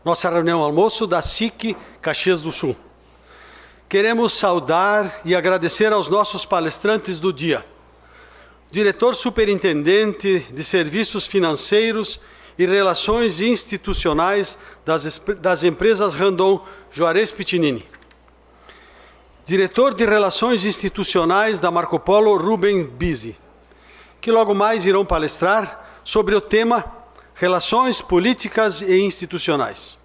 nossa reunião almoço da SIC Caxias do Sul. Queremos saudar e agradecer aos nossos palestrantes do dia. Diretor Superintendente de Serviços Financeiros e Relações Institucionais das empresas Randon, Juarez Piccinini. Diretor de Relações Institucionais da Marco Polo, Rubem Bisi, que logo mais irão palestrar sobre o tema Relações Políticas e Institucionais.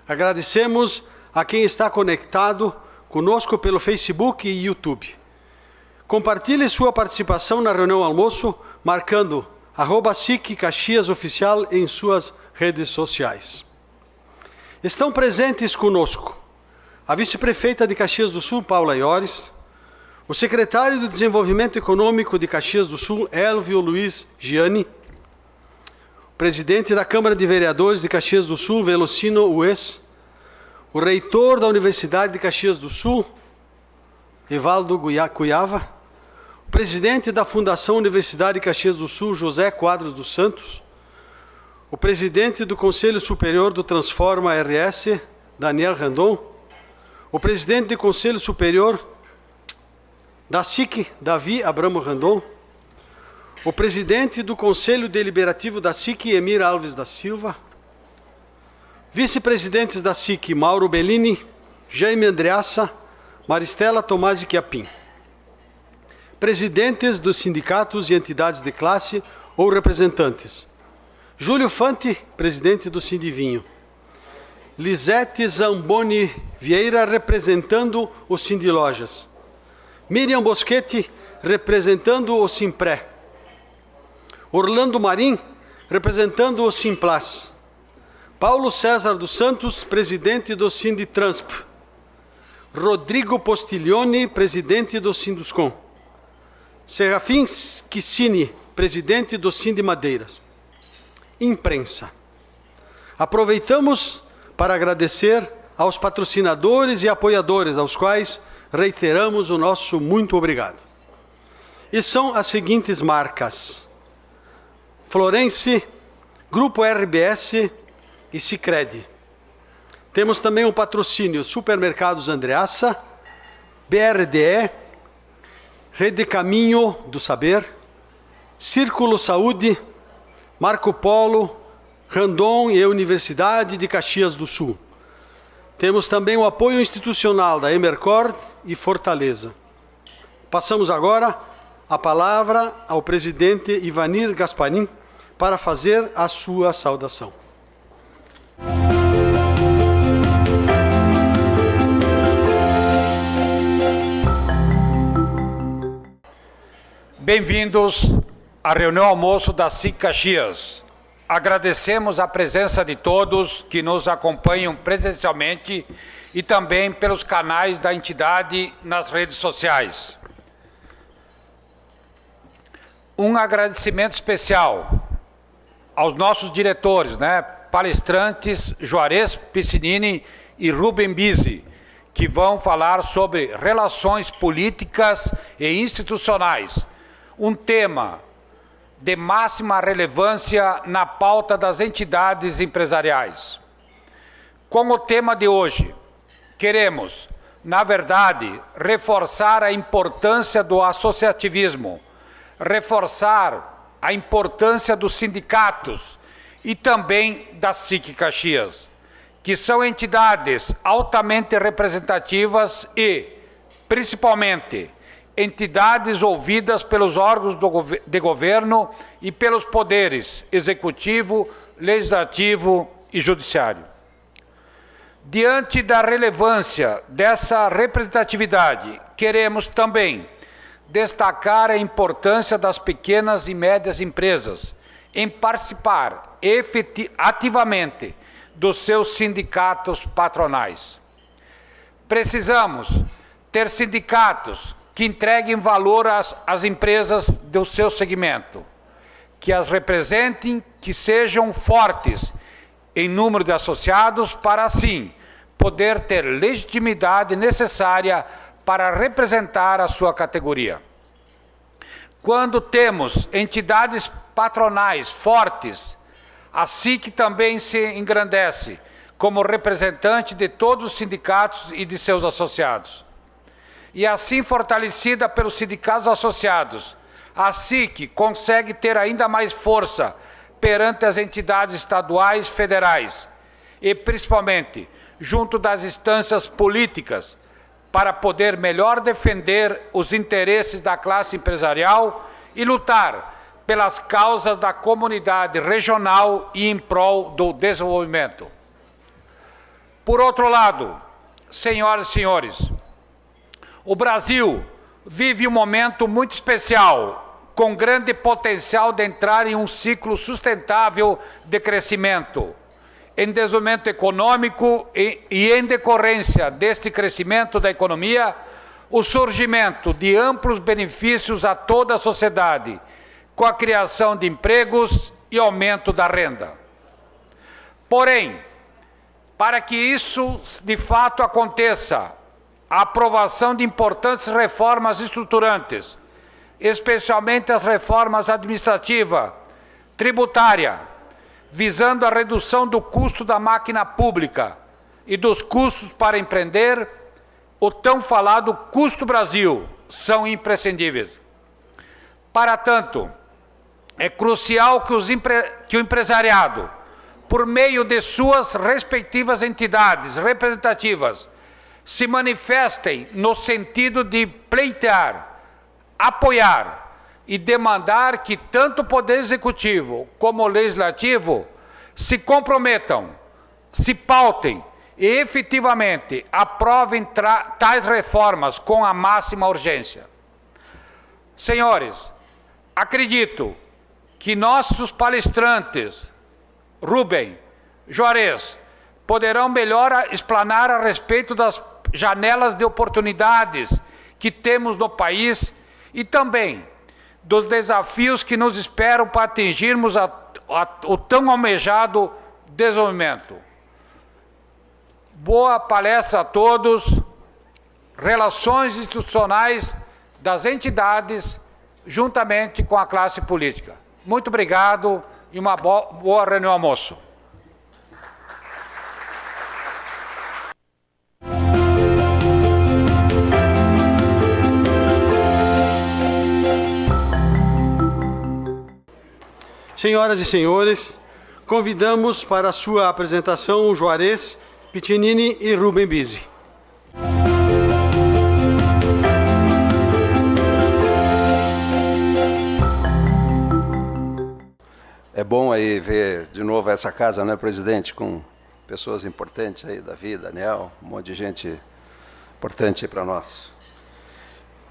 Agradecemos a quem está conectado conosco pelo Facebook e YouTube. Compartilhe sua participação na reunião almoço, marcando @SIC Caxias Oficial em suas redes sociais. Estão presentes conosco a vice-prefeita de Caxias do Sul, Paula Iores, o secretário de Desenvolvimento Econômico de Caxias do Sul, Elvio Luiz Gianni, o presidente da Câmara de Vereadores de Caxias do Sul, Velocino Ues, o reitor da Universidade de Caxias do Sul, Evaldo Cuiava, o presidente da Fundação Universidade de Caxias do Sul, José Quadros dos Santos, o presidente do Conselho Superior do Transforma RS, Daniel Randon, o presidente do Conselho Superior da SIC, Davi Abramo Randon, o presidente do Conselho Deliberativo da SIC, Emir Alves da Silva, vice-presidentes da SIC, Mauro Bellini, Jaime Andreassa, Maristela Tomasi Chiappin, presidentes dos sindicatos e entidades de classe ou representantes, Júlio Fante, presidente do Sindivinho, Lisete Zamboni Vieira, representando o Sindilojas, Miriam Boschetti, representando o Simpré, Orlando Marim, representando o Simplas, Paulo César dos Santos, presidente do Sinditransp, Rodrigo Postiglione, presidente do Sinduscom, Serafim Schissini, presidente do Sindimadeiras. Imprensa. Aproveitamos para agradecer aos patrocinadores e apoiadores, aos quais reiteramos o nosso muito obrigado. E são as seguintes marcas: Florence, Grupo RBS e Sicredi. Temos também o patrocínio Supermercados Andreassa, BRDE, Rede Caminho do Saber, Círculo Saúde, Marco Polo, Randon e a Universidade de Caxias do Sul. Temos também o apoio institucional da Emercord e Fortaleza. Passamos agora a palavra ao presidente Ivanir Gasparin para fazer a sua saudação. Bem-vindos à reunião almoço da SIC Caxias. Agradecemos a presença de todos que nos acompanham presencialmente e também pelos canais da entidade nas redes sociais. Um agradecimento especial aos nossos diretores, palestrantes Juarez Piccinini e Rubem Bisi, que vão falar sobre relações políticas e institucionais, um tema de máxima relevância na pauta das entidades empresariais. Com o tema de hoje, queremos, na verdade, reforçar a importância do associativismo, reforçar a importância dos sindicatos e também da SIC Caxias, que são entidades altamente representativas e, principalmente, entidades ouvidas pelos órgãos de governo e pelos poderes executivo, legislativo e judiciário. Diante da relevância dessa representatividade, queremos também destacar a importância das pequenas e médias empresas em participar ativamente dos seus sindicatos patronais. Precisamos ter sindicatos que entreguem valor às empresas do seu segmento, que as representem, que sejam fortes em número de associados, para assim poder ter legitimidade necessária para representar a sua categoria. Quando temos entidades patronais fortes, a SIC também se engrandece, como representante de todos os sindicatos e de seus associados. E assim fortalecida pelos sindicatos associados, a SIC consegue ter ainda mais força perante as entidades estaduais, federais e principalmente junto das instâncias políticas para poder melhor defender os interesses da classe empresarial e lutar pelas causas da comunidade regional e em prol do desenvolvimento. Por outro lado, senhoras e senhores, o Brasil vive um momento muito especial, com grande potencial de entrar em um ciclo sustentável de crescimento, em desenvolvimento econômico e em decorrência deste crescimento da economia, o surgimento de amplos benefícios a toda a sociedade, com a criação de empregos e aumento da renda. Porém, para que isso de fato aconteça, a aprovação de importantes reformas estruturantes, especialmente as reformas administrativa, tributária, visando a redução do custo da máquina pública e dos custos para empreender, o tão falado Custo Brasil, são imprescindíveis. Para tanto, é crucial que o empresariado, por meio de suas respectivas entidades representativas, se manifestem no sentido de pleitear, apoiar e demandar que tanto o Poder Executivo como o Legislativo se comprometam, se pautem e efetivamente aprovem tais reformas com a máxima urgência. Senhores, acredito que nossos palestrantes, Rubem, Juarez, poderão melhor explanar a respeito das janelas de oportunidades que temos no país e também dos desafios que nos esperam para atingirmos o tão almejado desenvolvimento. Boa palestra a todos. Relações institucionais das entidades juntamente com a classe política. Muito obrigado e uma boa reunião almoço. Senhoras e senhores, convidamos para a sua apresentação o Juarez, Piccinini e Rubem Bisi. É bom aí ver de novo essa casa, né, presidente, com pessoas importantes aí da vida, Nel, um monte de gente importante aí para nós.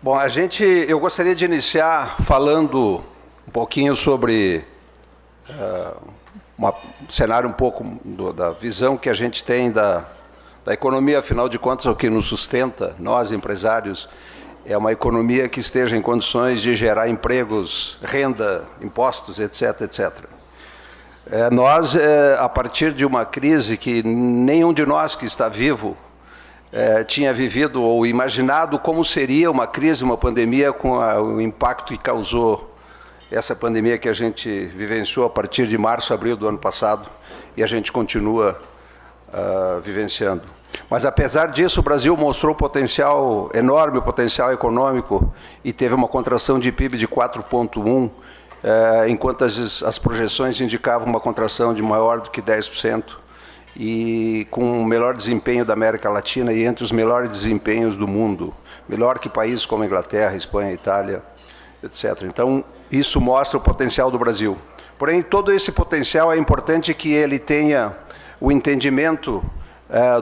Bom, eu gostaria de iniciar falando um pouquinho sobre um cenário um pouco da visão que a gente tem da economia. Afinal de contas, o que nos sustenta, nós empresários, é uma economia que esteja em condições de gerar empregos, renda, impostos, etc, etc. Nós, a partir de uma crise que nenhum de nós que está vivo tinha vivido ou imaginado como seria uma crise, uma pandemia, com o impacto que causou essa pandemia que a gente vivenciou a partir de março, abril do ano passado, e a gente continua vivenciando. Mas, apesar disso, o Brasil mostrou potencial enorme, potencial econômico, e teve uma contração de PIB de 4,1%, enquanto as projeções indicavam uma contração de maior do que 10%, e com o melhor desempenho da América Latina e entre os melhores desempenhos do mundo, melhor que países como a Inglaterra, Espanha, Itália, etc. Então, isso mostra o potencial do Brasil. Porém, todo esse potencial é importante que ele tenha o entendimento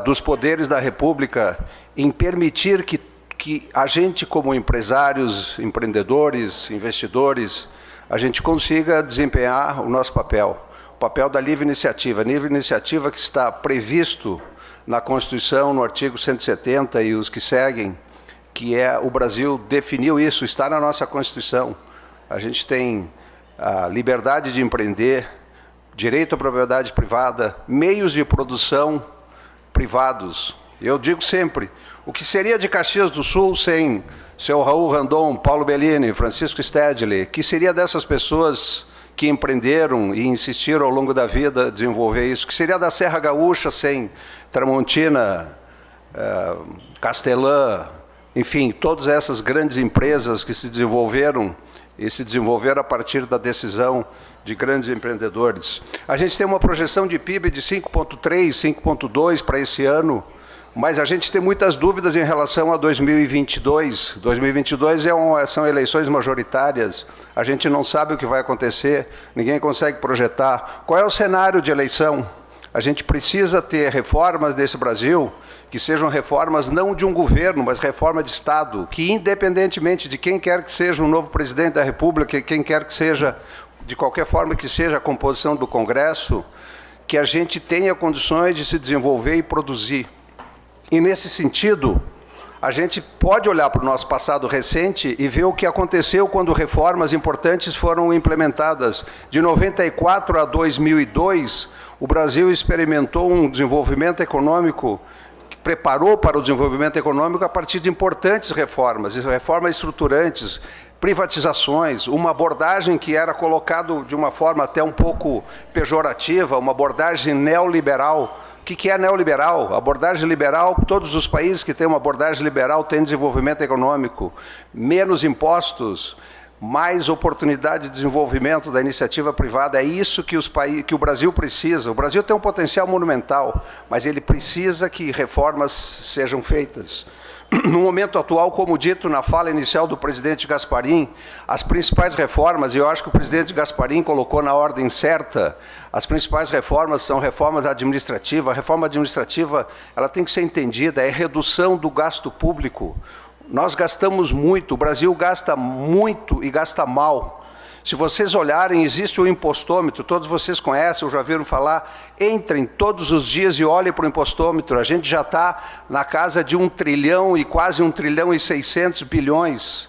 dos poderes da República em permitir que a gente, como empresários, empreendedores, investidores, a gente consiga desempenhar o nosso papel, o papel da livre iniciativa. A livre iniciativa que está previsto na Constituição, no artigo 170 e os que seguem, que o Brasil definiu isso, está na nossa Constituição. A gente tem a liberdade de empreender, direito à propriedade privada, meios de produção privados. Eu digo sempre, o que seria de Caxias do Sul sem seu Raul Randon, Paulo Bellini, Francisco Stedley, que seria dessas pessoas que empreenderam e insistiram ao longo da vida desenvolver isso, que seria da Serra Gaúcha sem Tramontina, Castelã, enfim, todas essas grandes empresas que se desenvolveram e se desenvolveram a partir da decisão de grandes empreendedores. A gente tem uma projeção de PIB de 5,3, 5,2 para esse ano, mas a gente tem muitas dúvidas em relação a 2022. 2022 são eleições majoritárias, a gente não sabe o que vai acontecer, ninguém consegue projetar. Qual é o cenário de eleição? A gente precisa ter reformas nesse Brasil que sejam reformas não de um governo, mas reforma de Estado, que independentemente de quem quer que seja o novo presidente da República, quem quer que seja, de qualquer forma que seja a composição do Congresso, que a gente tenha condições de se desenvolver e produzir. E nesse sentido, a gente pode olhar para o nosso passado recente e ver o que aconteceu quando reformas importantes foram implementadas. De 94 a 2002, o Brasil experimentou um desenvolvimento econômico, que preparou para o desenvolvimento econômico a partir de importantes reformas estruturantes, privatizações, uma abordagem que era colocada de uma forma até um pouco pejorativa, uma abordagem neoliberal. O que é neoliberal? Abordagem liberal, todos os países que têm uma abordagem liberal têm desenvolvimento econômico, menos impostos, mais oportunidade de desenvolvimento da iniciativa privada. É isso que o Brasil precisa. O Brasil tem um potencial monumental, mas ele precisa que reformas sejam feitas. No momento atual, como dito na fala inicial do presidente Gasparim, as principais reformas, e eu acho que o presidente Gasparim colocou na ordem certa, as principais reformas são reformas administrativas. A reforma administrativa, ela tem que ser entendida, é redução do gasto público. Nós gastamos muito, o Brasil gasta muito e gasta mal. Se vocês olharem, existe o impostômetro, todos vocês conhecem, ou já viram falar, entrem todos os dias e olhem para o impostômetro. A gente já está na casa de 1 trilhão e quase 1 trilhão e 600 bilhões.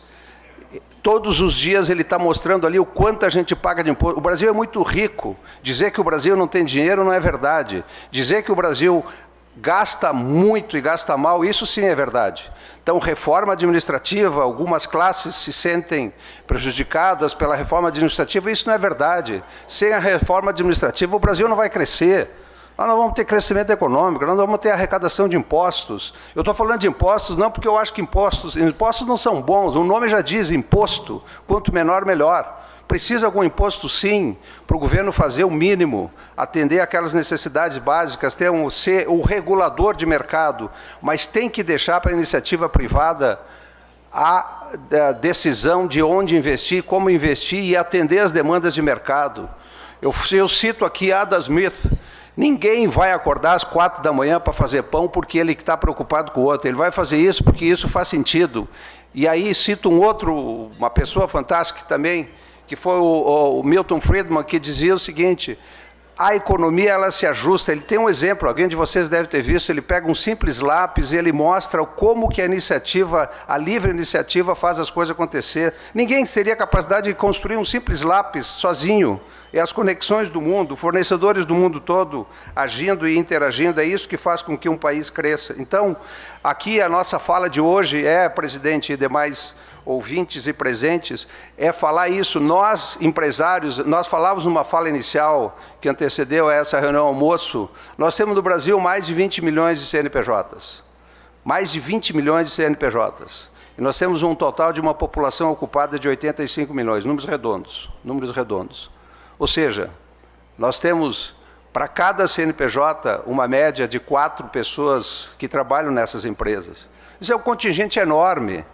Todos os dias ele está mostrando ali o quanto a gente paga de imposto. O Brasil é muito rico. Dizer que o Brasil não tem dinheiro não é verdade. Dizer que o Brasil gasta muito e gasta mal, isso sim é verdade. Então, reforma administrativa, algumas classes se sentem prejudicadas pela reforma administrativa, isso não é verdade. Sem a reforma administrativa, o Brasil não vai crescer. Nós não vamos ter crescimento econômico, nós não vamos ter arrecadação de impostos. Eu estou falando de impostos não porque eu acho que impostos não são bons, o nome já diz imposto, quanto menor, melhor. Precisa algum imposto, sim, para o governo fazer o mínimo, atender aquelas necessidades básicas, ser o regulador de mercado, mas tem que deixar para a iniciativa privada a decisão de onde investir, como investir e atender as demandas de mercado. Eu cito aqui Adam Smith. Ninguém vai acordar às 4 da manhã para fazer pão porque ele está preocupado com o outro. Ele vai fazer isso porque isso faz sentido. E aí cito uma pessoa fantástica também, que foi o Milton Friedman, que dizia o seguinte: a economia ela se ajusta. Ele tem um exemplo, alguém de vocês deve ter visto, ele pega um simples lápis e ele mostra como que a livre iniciativa faz as coisas acontecer. Ninguém teria capacidade de construir um simples lápis sozinho. É as conexões do mundo, fornecedores do mundo todo agindo e interagindo, é isso que faz com que um país cresça. Então, aqui a nossa fala de hoje presidente, e demais ouvintes e presentes, é falar isso. Nós, empresários, nós falávamos numa fala inicial que antecedeu a essa reunião almoço, nós temos no Brasil mais de 20 milhões de CNPJs. Mais de 20 milhões de CNPJs. E nós temos um total de uma população ocupada de 85 milhões, números redondos. Números redondos. Ou seja, nós temos, para cada CNPJ, uma média de 4 pessoas que trabalham nessas empresas. Isso é um contingente enorme.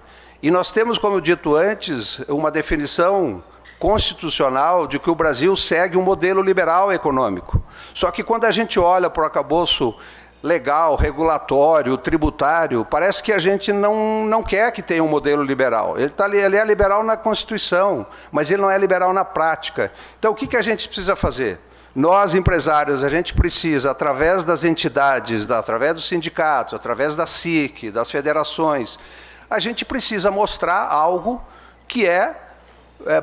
E nós temos, como eu dito antes, uma definição constitucional de que o Brasil segue um modelo liberal econômico. Só que quando a gente olha para o arcabouço legal, regulatório, tributário, parece que a gente não quer que tenha um modelo liberal. Ele é liberal na Constituição, mas ele não é liberal na prática. Então, o que a gente precisa fazer? Nós, empresários, a gente precisa, através das entidades, através dos sindicatos, através da SIC, das federações, a gente precisa mostrar algo que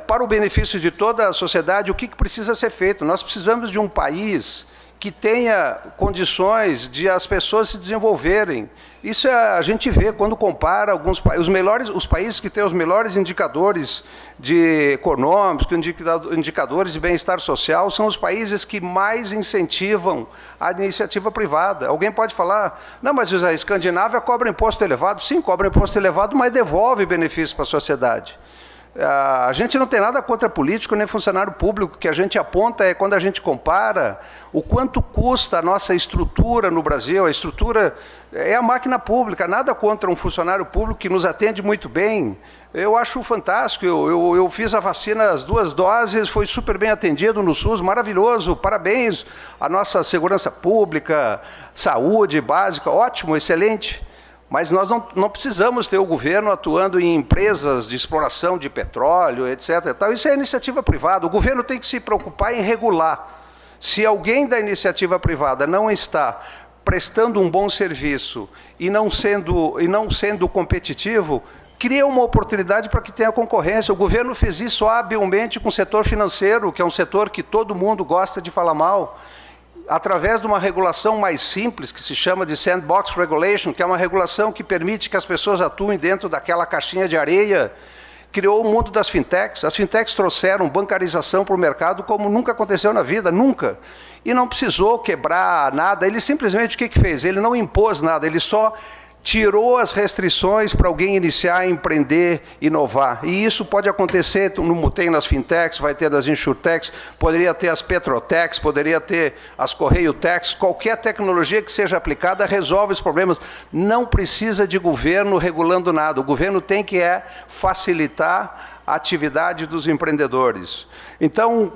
para o benefício de toda a sociedade, o que precisa ser feito. Nós precisamos de um país que tenha condições de as pessoas se desenvolverem. Isso a gente vê quando compara os países que têm os melhores indicadores econômicos, indicadores de bem-estar social, são os países que mais incentivam a iniciativa privada. Alguém pode falar, não, mas a Escandinávia cobra imposto elevado. Sim, cobra imposto elevado, mas devolve benefício para a sociedade. A gente não tem nada contra político nem funcionário público. O que a gente aponta é quando a gente compara o quanto custa a nossa estrutura no Brasil. A estrutura é a máquina pública, nada contra um funcionário público que nos atende muito bem. Eu acho fantástico, eu fiz a vacina, as 2 doses, foi super bem atendido no SUS, maravilhoso, parabéns à nossa segurança pública, saúde básica, ótimo, excelente. Mas nós não precisamos ter o governo atuando em empresas de exploração de petróleo, etc. Isso é iniciativa privada. O governo tem que se preocupar em regular. Se alguém da iniciativa privada não está prestando um bom serviço e não sendo competitivo, cria uma oportunidade para que tenha concorrência. O governo fez isso habilmente com o setor financeiro, que é um setor que todo mundo gosta de falar mal, através de uma regulação mais simples, que se chama de Sandbox Regulation, que é uma regulação que permite que as pessoas atuem dentro daquela caixinha de areia, criou o mundo das fintechs. As fintechs trouxeram bancarização para o mercado como nunca aconteceu na vida, nunca. E não precisou quebrar nada, ele simplesmente o que fez? Ele não impôs nada, ele só tirou as restrições para alguém iniciar, empreender, inovar. E isso pode acontecer, tem nas fintechs, vai ter nas insurtechs, poderia ter as petrotechs, poderia ter as correiotechs, qualquer tecnologia que seja aplicada resolve os problemas. Não precisa de governo regulando nada, o governo tem que facilitar a atividade dos empreendedores. Então,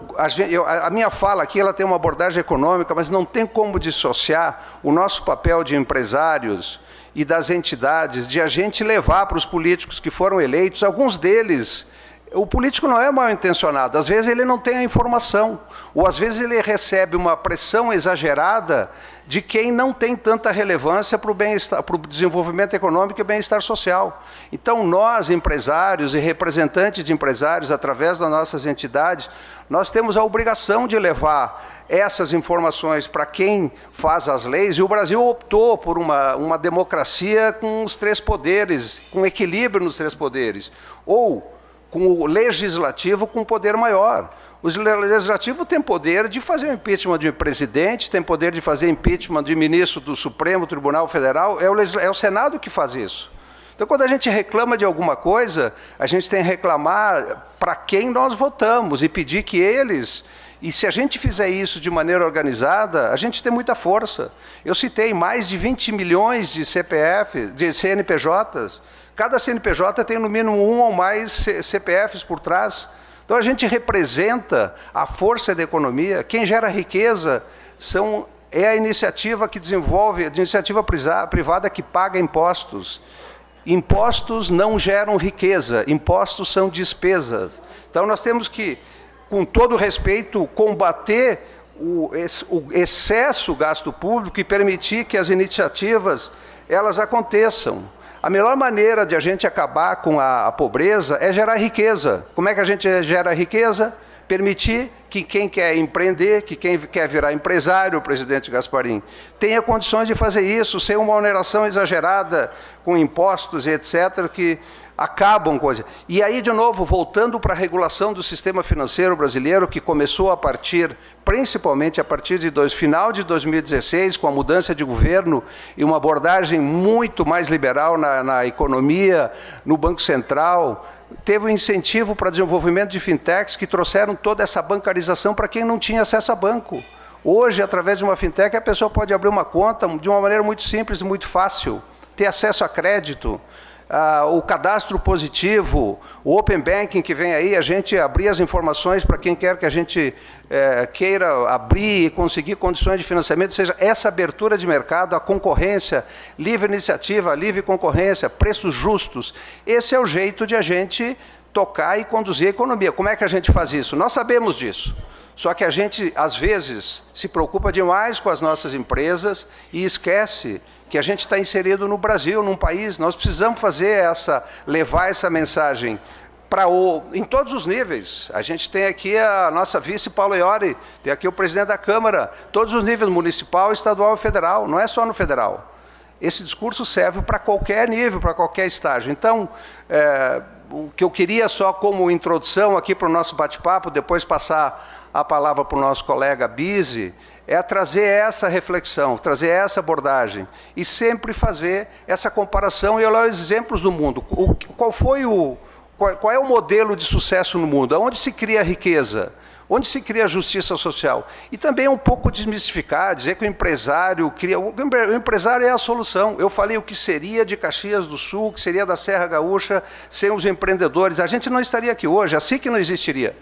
a minha fala aqui ela tem uma abordagem econômica, mas não tem como dissociar o nosso papel de empresários e das entidades, de a gente levar para os políticos que foram eleitos, alguns deles, o político não é mal intencionado, às vezes ele não tem a informação, ou às vezes ele recebe uma pressão exagerada de quem não tem tanta relevância para o bem-estar, para o desenvolvimento econômico e bem-estar social. Então nós, empresários e representantes de empresários, através das nossas entidades, nós temos a obrigação de levar essas informações para quem faz as leis, e o Brasil optou por uma democracia com os 3 poderes, com equilíbrio nos 3 poderes, ou com o legislativo com poder maior. O legislativo tem poder de fazer o impeachment de presidente, tem poder de fazer impeachment de ministro do Supremo Tribunal Federal, é o Senado que faz isso. Então, quando a gente reclama de alguma coisa, a gente tem que reclamar para quem nós votamos e pedir que eles... E se a gente fizer isso de maneira organizada, a gente tem muita força. Eu citei mais de 20 milhões de CNPJs. Cada CNPJ tem no mínimo 1 ou mais CPFs por trás. Então a gente representa a força da economia. Quem gera riqueza é a iniciativa que desenvolve, a iniciativa privada que paga impostos. Impostos não geram riqueza, impostos são despesas. Então nós temos que, com todo respeito, combater o excesso gasto público e permitir que as iniciativas elas aconteçam. A melhor maneira de a gente acabar com a pobreza é gerar riqueza. Como é que a gente gera riqueza? Permitir que quem quer empreender, que quem quer virar empresário, o presidente Gasparim, tenha condições de fazer isso, sem uma oneração exagerada, com impostos e etc., que acabam com... E aí, de novo, voltando para a regulação do sistema financeiro brasileiro, que começou principalmente a partir de final de 2016, com a mudança de governo e uma abordagem muito mais liberal na economia, no Banco Central, teve um incentivo para desenvolvimento de fintechs que trouxeram toda essa bancarização para quem não tinha acesso a banco. Hoje, através de uma fintech, a pessoa pode abrir uma conta de uma maneira muito simples e muito fácil, ter acesso a crédito, o cadastro positivo, o Open Banking que vem aí, a gente abrir as informações para quem quer que a gente queira abrir e conseguir condições de financiamento, ou seja, essa abertura de mercado, a concorrência, livre iniciativa, livre concorrência, preços justos, esse é o jeito de a gente tocar e conduzir a economia. Como é que a gente faz isso? Nós sabemos disso. Só que a gente, às vezes, se preocupa demais com as nossas empresas e esquece que a gente está inserido no Brasil, num país. Nós precisamos levar essa mensagem em todos os níveis. A gente tem aqui a nossa vice, Paulo Iori, tem aqui o presidente da Câmara, todos os níveis, municipal, estadual e federal, não é só no federal. Esse discurso serve para qualquer nível, para qualquer estágio. Então, o que eu queria só como introdução aqui para o nosso bate-papo, depois passar a palavra para o nosso colega Bise, é trazer essa reflexão, trazer essa abordagem e sempre fazer essa comparação e olhar os exemplos do mundo. Qual é o modelo de sucesso no mundo? Onde se cria riqueza? Onde se cria justiça social? E também um pouco desmistificar, dizer que o empresário cria... O empresário é a solução. Eu falei o que seria de Caxias do Sul, o que seria da Serra Gaúcha, sem os empreendedores. A gente não estaria aqui hoje, assim que não existiria.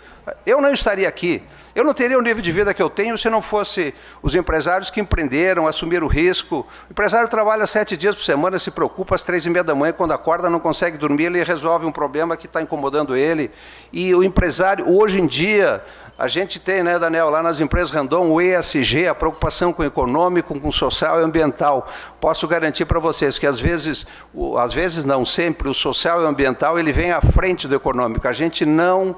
Eu não estaria aqui. Eu não teria o nível de vida que eu tenho se não fosse os empresários que empreenderam, assumiram o risco. O empresário trabalha 7 dias por semana, se preocupa às 3h30 da manhã, quando acorda não consegue dormir, ele resolve um problema que está incomodando ele. E o empresário, hoje em dia, a gente tem, né, Daniel, lá nas empresas Randon, o ESG, a preocupação com o econômico, com o social e ambiental. Posso garantir para vocês que às vezes não, sempre, o social e o ambiental, ele vem à frente do econômico. A gente não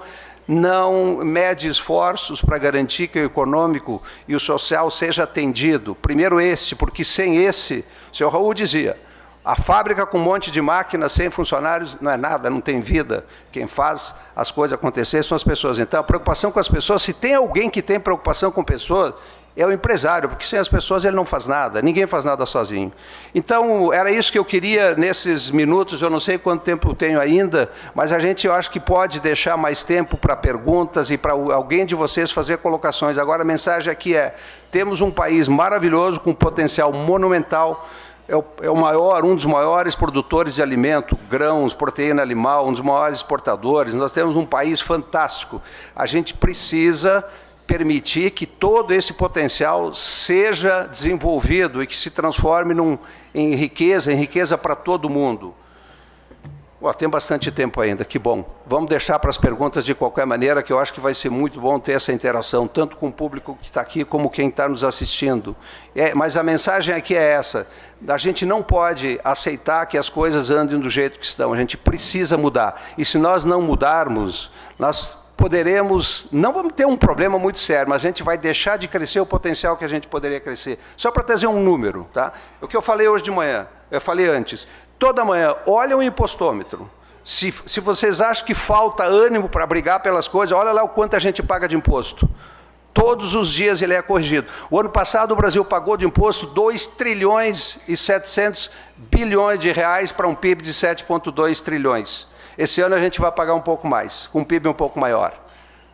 mede esforços para garantir que o econômico e o social seja atendido. Primeiro porque sem esse, o senhor Raul dizia, a fábrica com um monte de máquinas, sem funcionários, não é nada, não tem vida. Quem faz as coisas acontecer são as pessoas. Então, a preocupação com as pessoas, se tem alguém que tem preocupação com pessoas, é o empresário, porque sem as pessoas ele não faz nada, ninguém faz nada sozinho. Então, era isso que eu queria nesses minutos, eu não sei quanto tempo eu tenho ainda, mas eu acho que pode deixar mais tempo para perguntas e para alguém de vocês fazer colocações. Agora, a mensagem aqui temos um país maravilhoso, com potencial monumental, um dos maiores produtores de alimento, grãos, proteína animal, um dos maiores exportadores. Nós temos um país fantástico. A gente precisa permitir que todo esse potencial seja desenvolvido e que se transforme em riqueza para todo mundo. Tem bastante tempo ainda, que bom. Vamos deixar para as perguntas de qualquer maneira, que eu acho que vai ser muito bom ter essa interação, tanto com o público que está aqui, como quem está nos assistindo. Mas a mensagem aqui é essa, a gente não pode aceitar que as coisas andem do jeito que estão, a gente precisa mudar. E se nós não mudarmos, nós não vamos ter um problema muito sério, mas a gente vai deixar de crescer o potencial que a gente poderia crescer. Só para trazer um número, tá? O que eu falei hoje de manhã, eu falei antes, toda manhã, olha o impostômetro. Se vocês acham que falta ânimo para brigar pelas coisas, olha lá o quanto a gente paga de imposto. Todos os dias ele é corrigido. O ano passado o Brasil pagou de imposto 2 trilhões e 700 bilhões de reais para um PIB de 7,2 trilhões. Esse ano a gente vai pagar um pouco mais, com um PIB um pouco maior.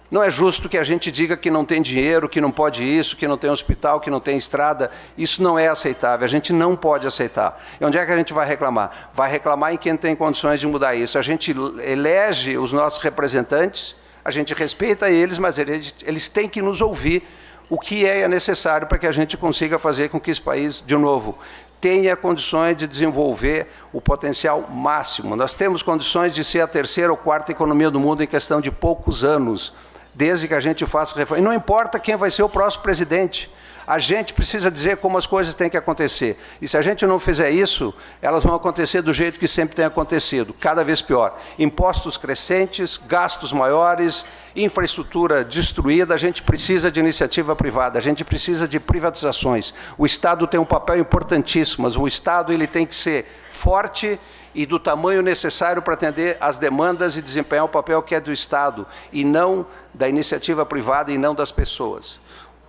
Não é justo que a gente diga que não tem dinheiro, que não pode isso, que não tem hospital, que não tem estrada. Isso não é aceitável, a gente não pode aceitar. E onde é que a gente vai reclamar? Vai reclamar em quem tem condições de mudar isso. A gente elege os nossos representantes, a gente respeita eles, mas eles têm que nos ouvir o que é necessário para que a gente consiga fazer com que esse país, de novo, tenha condições de desenvolver o potencial máximo. Nós temos condições de ser a 3ª ou 4ª economia do mundo em questão de poucos anos, desde que a gente faça reforma. E não importa quem vai ser o próximo presidente, a gente precisa dizer como as coisas têm que acontecer. E se a gente não fizer isso, elas vão acontecer do jeito que sempre tem acontecido, cada vez pior. Impostos crescentes, gastos maiores, infraestrutura destruída. A gente precisa de iniciativa privada, a gente precisa de privatizações. O Estado tem um papel importantíssimo, mas o Estado ele tem que ser forte e do tamanho necessário para atender às demandas e desempenhar o papel que é do Estado, e não da iniciativa privada e não das pessoas.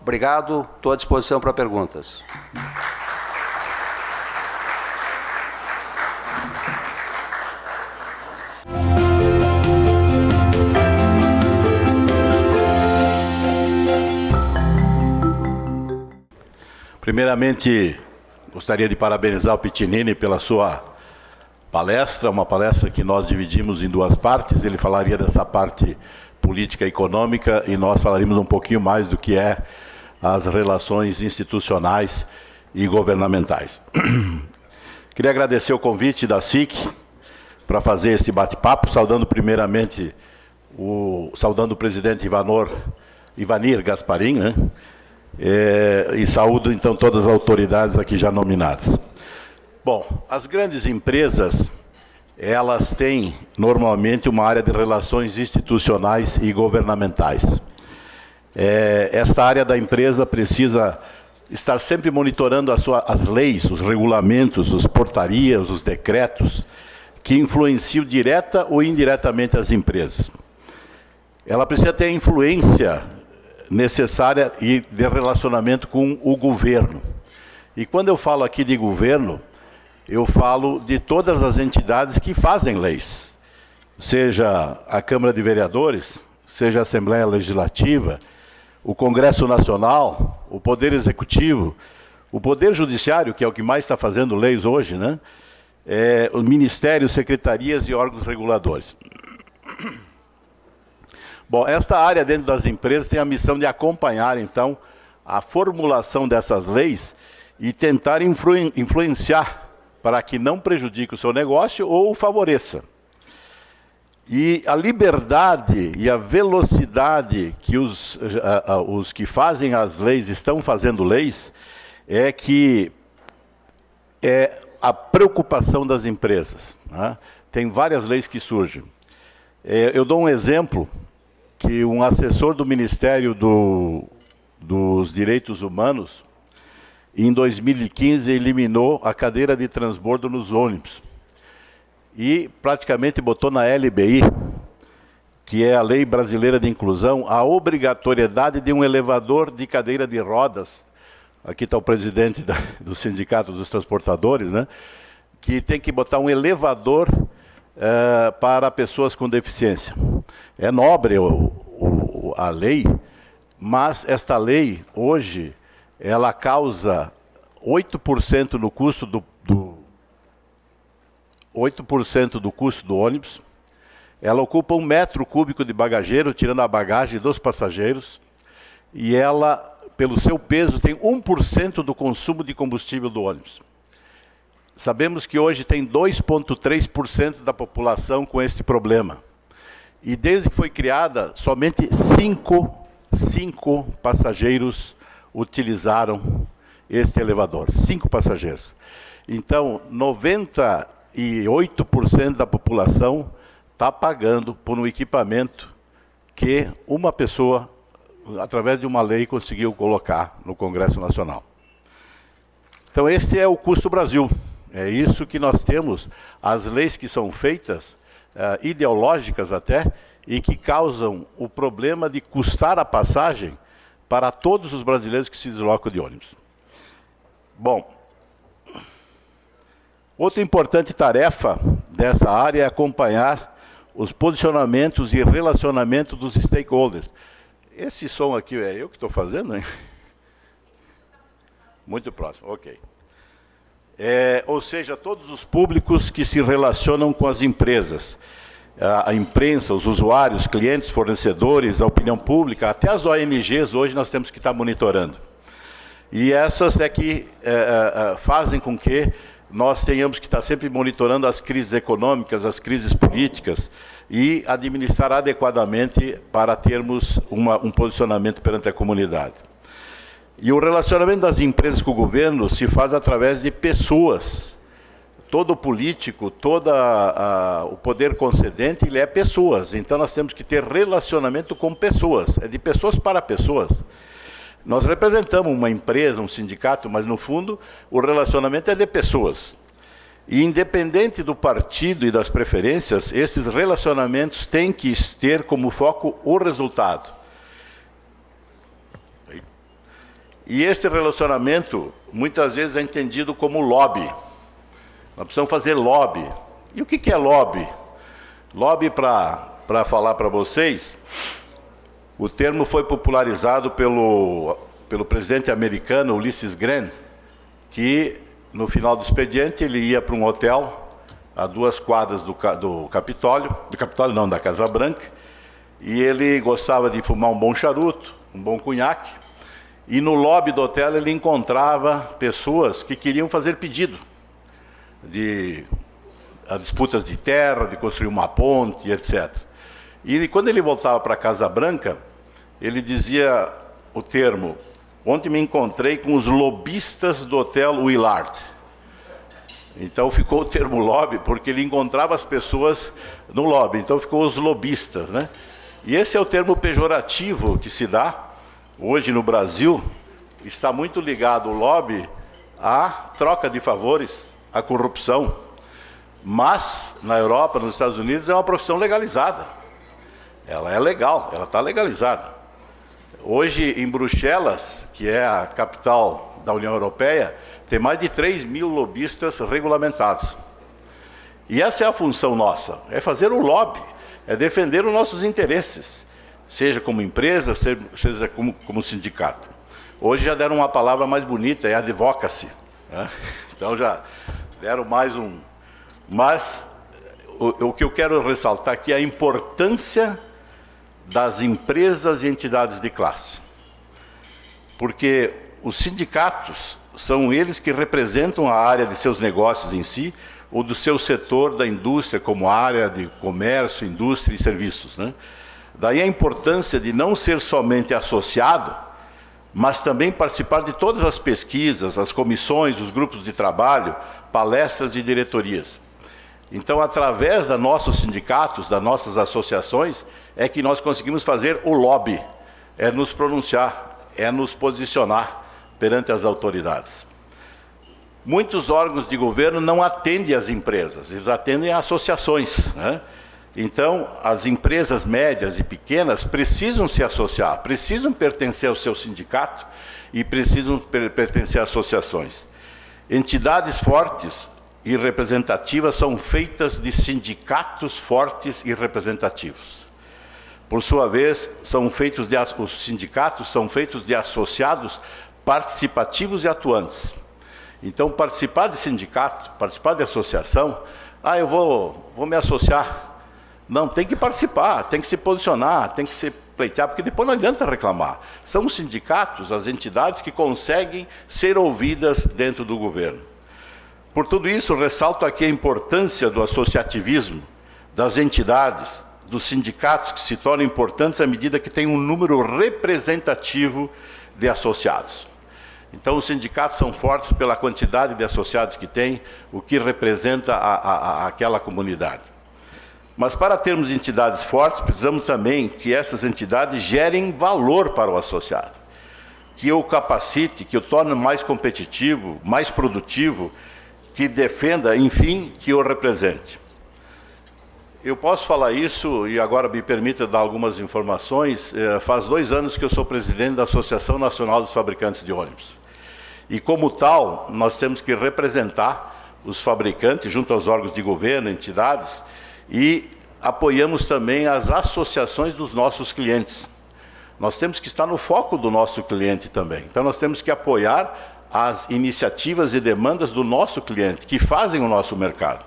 Obrigado, estou à disposição para perguntas. Primeiramente, gostaria de parabenizar o Piccinini pela sua palestra, uma palestra que nós dividimos em 2 partes. Ele falaria dessa parte política e econômica e nós falaríamos um pouquinho mais do que é as relações institucionais e governamentais. Queria agradecer o convite da SIC para fazer esse bate-papo, saudando primeiramente saudando o presidente Ivanir Gasparin, né? E saúdo então todas as autoridades aqui já nominadas. Bom, as grandes empresas elas têm normalmente uma área de relações institucionais e governamentais. Esta área da empresa precisa estar sempre monitorando as leis, os regulamentos, as portarias, os decretos que influenciam direta ou indiretamente as empresas. Ela precisa ter a influência necessária e de relacionamento com o governo. E quando eu falo aqui de governo, eu falo de todas as entidades que fazem leis, seja a Câmara de Vereadores, seja a Assembleia Legislativa, o Congresso Nacional, o Poder Executivo, o Poder Judiciário, que é o que mais está fazendo leis hoje, né? Os ministérios, secretarias e órgãos reguladores. Bom, esta área dentro das empresas tem a missão de acompanhar, então, a formulação dessas leis e tentar influenciar para que não prejudique o seu negócio ou o favoreça. E a liberdade e a velocidade que os que fazem as leis estão fazendo leis é que é a preocupação das empresas, né? Tem várias leis que surgem. Eu dou um exemplo que um assessor do Ministério dos Direitos Humanos, em 2015, eliminou a cadeira de transbordo nos ônibus. E praticamente botou na LBI, que é a Lei Brasileira de Inclusão, a obrigatoriedade de um elevador de cadeira de rodas. Aqui está o presidente do Sindicato dos Transportadores, né? Que tem que botar um elevador para pessoas com deficiência. É nobre a lei, mas esta lei, hoje, ela causa 8% no custo do 8% do custo do ônibus. Ela ocupa 1 metro cúbico de bagageiro, tirando a bagagem dos passageiros. E ela, pelo seu peso, tem 1% do consumo de combustível do ônibus. Sabemos que hoje tem 2,3% da população com este problema. E desde que foi criada, somente 5 passageiros utilizaram este elevador. 5 passageiros. Então, 98% da população está pagando por um equipamento que uma pessoa, através de uma lei, conseguiu colocar no Congresso Nacional. Então, esse é o custo Brasil. É isso que nós temos, as leis que são feitas, ideológicas até, e que causam o problema de custar a passagem para todos os brasileiros que se deslocam de ônibus. Bom, outra importante tarefa dessa área é acompanhar os posicionamentos e relacionamento dos stakeholders. Esse som aqui é eu que estou fazendo, hein? Muito próximo, ok. Ou seja, todos os públicos que se relacionam com as empresas. A imprensa, os usuários, clientes, fornecedores, a opinião pública, até as ONGs hoje nós temos que estar monitorando. E essas é que fazem com que nós tenhamos que estar sempre monitorando as crises econômicas, as crises políticas e administrar adequadamente para termos um posicionamento perante a comunidade. E o relacionamento das empresas com o governo se faz através de pessoas. Todo político, todo o poder concedente, ele é pessoas. Então nós temos que ter relacionamento com pessoas, é de pessoas para pessoas. Nós representamos uma empresa, um sindicato, mas no fundo o relacionamento é de pessoas. E independente do partido e das preferências, esses relacionamentos têm que ter como foco o resultado. E este relacionamento muitas vezes é entendido como lobby. Nós precisamos fazer lobby. E o que é lobby? Lobby, para falar para vocês, o termo foi popularizado pelo presidente americano, Ulysses Grant, que no final do expediente ele ia para um hotel a 2 quadras do Capitólio, da Casa Branca, e ele gostava de fumar um bom charuto, um bom cunhaque, e no lobby do hotel ele encontrava pessoas que queriam fazer pedido de disputas de terra, de construir uma ponte, etc. E quando ele voltava para a Casa Branca, ele dizia o termo: ontem me encontrei com os lobistas do Hotel Willard. Então ficou o termo lobby, porque ele encontrava as pessoas no lobby, então ficou os lobistas, né? E esse é o termo pejorativo que se dá hoje no Brasil, está muito ligado o lobby à troca de favores, à corrupção. Mas na Europa, nos Estados Unidos, é uma profissão legalizada. Ela é legal, ela está legalizada. Hoje, em Bruxelas, que é a capital da União Europeia, tem mais de 3 mil lobistas regulamentados. E essa é a função nossa, é fazer o lobby, é defender os nossos interesses, seja como empresa, seja como sindicato. Hoje já deram uma palavra mais bonita, é advocacy, né? Então já deram mais um... Mas o que eu quero ressaltar aqui é a importância das empresas e entidades de classe. Porque os sindicatos são eles que representam a área de seus negócios em si, ou do seu setor da indústria, como área de comércio, indústria e serviços, né? Daí a importância de não ser somente associado, mas também participar de todas as pesquisas, as comissões, os grupos de trabalho, palestras e diretorias. Então, através dos nossos sindicatos, das nossas associações, é que nós conseguimos fazer o lobby, é nos pronunciar, é nos posicionar perante as autoridades. Muitos órgãos de governo não atendem as empresas, eles atendem a associações, né? Então, as empresas médias e pequenas precisam se associar, precisam pertencer ao seu sindicato e precisam pertencer a associações. Entidades fortes e representativas são feitas de sindicatos fortes e representativos. Por sua vez, os sindicatos são feitos de associados participativos e atuantes. Então, participar de sindicato, participar de associação, eu vou me associar. Não, tem que participar, tem que se posicionar, tem que se pleitear, porque depois não adianta reclamar. São os sindicatos, as entidades que conseguem ser ouvidas dentro do governo. Por tudo isso, ressalto aqui a importância do associativismo, das entidades, dos sindicatos, que se tornam importantes à medida que tem um número representativo de associados. Então, os sindicatos são fortes pela quantidade de associados que tem, o que representa aquela comunidade. Mas para termos entidades fortes, precisamos também que essas entidades gerem valor para o associado, que o capacite, que o torne mais competitivo, mais produtivo, que defenda, enfim, que o represente. Eu posso falar isso, e agora me permita dar algumas informações. Faz 2 anos que eu sou presidente da Associação Nacional dos Fabricantes de Ônibus. E como tal, nós temos que representar os fabricantes junto aos órgãos de governo, entidades, e apoiamos também as associações dos nossos clientes. Nós temos que estar no foco do nosso cliente também. Então nós temos que apoiar as iniciativas e demandas do nosso cliente, que fazem o nosso mercado.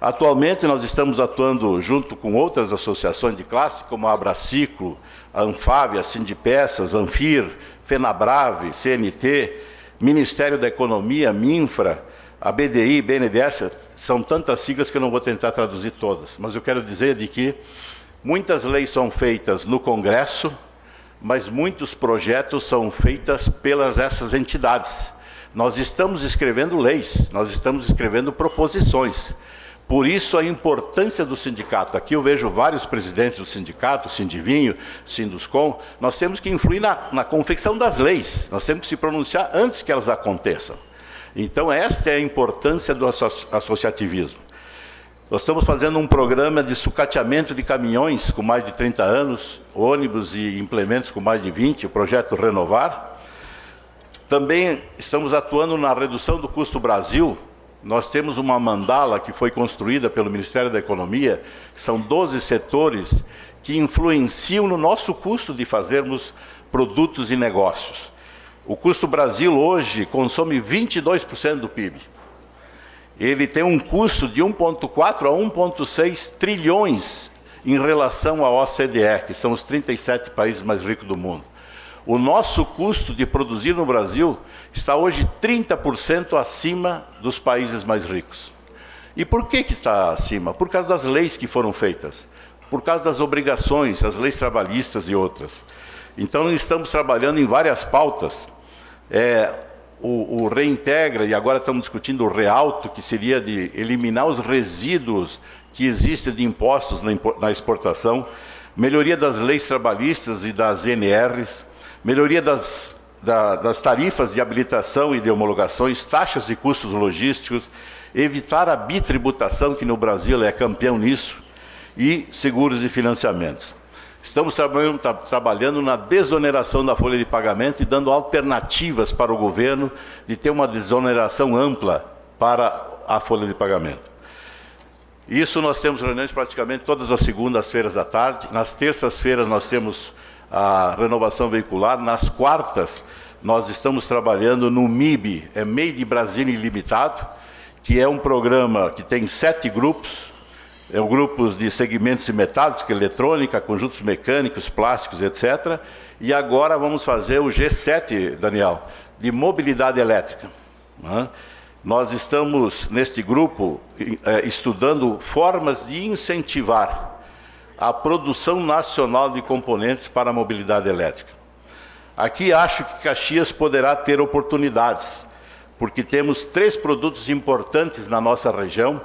Atualmente nós estamos atuando junto com outras associações de classe, como a Abraciclo, a Anfávia, a Sindipeças, Anfir, Fenabrave, CNT, Ministério da Economia, Minfra, a BDI, BNDES, são tantas siglas que eu não vou tentar traduzir todas, mas eu quero dizer de que muitas leis são feitas no Congresso, mas muitos projetos são feitos pelas essas entidades. Nós estamos escrevendo leis, nós estamos escrevendo proposições. Por isso a importância do sindicato. Aqui eu vejo vários presidentes do sindicato, Sindivinho, Sinduscom. Nós temos que influir na confecção das leis, nós temos que se pronunciar antes que elas aconteçam. Então, esta é a importância do associativismo. Nós estamos fazendo um programa de sucateamento de caminhões com mais de 30 anos, ônibus e implementos com mais de 20, o projeto Renovar. Também estamos atuando na redução do custo Brasil. Nós temos uma mandala que foi construída pelo Ministério da Economia, são 12 setores que influenciam no nosso custo de fazermos produtos e negócios. O custo Brasil hoje consome 22% do PIB. Ele tem um custo de 1,4 a 1,6 trilhões em relação à OCDE, que são os 37 países mais ricos do mundo. O nosso custo de produzir no Brasil está hoje 30% acima dos países mais ricos. E por que está acima? Por causa das leis que foram feitas, por causa das obrigações, as leis trabalhistas e outras. Então, estamos trabalhando em várias pautas. o Reintegra, e agora estamos discutindo o Realto, que seria de eliminar os resíduos que existem de impostos na exportação, melhoria das leis trabalhistas e das NRs, melhoria das tarifas de habilitação e de homologações, taxas e custos logísticos, evitar a bitributação, que no Brasil é campeão nisso, e seguros e financiamentos. Estamos trabalhando na desoneração da folha de pagamento e dando alternativas para o governo de ter uma desoneração ampla para a folha de pagamento. Isso nós temos reuniões praticamente todas as segundas-feiras à tarde. Nas terças-feiras nós temos a renovação veicular. Nas quartas nós estamos trabalhando no MIB, Made Brasil Ilimitado, que é um programa que tem 7 grupos, grupos de segmentos de metálicos, eletrônica, conjuntos mecânicos, plásticos, etc. E agora vamos fazer o G7, Daniel, de mobilidade elétrica. Nós estamos, neste grupo, estudando formas de incentivar a produção nacional de componentes para a mobilidade elétrica. Aqui acho que Caxias poderá ter oportunidades, porque temos 3 produtos importantes na nossa região,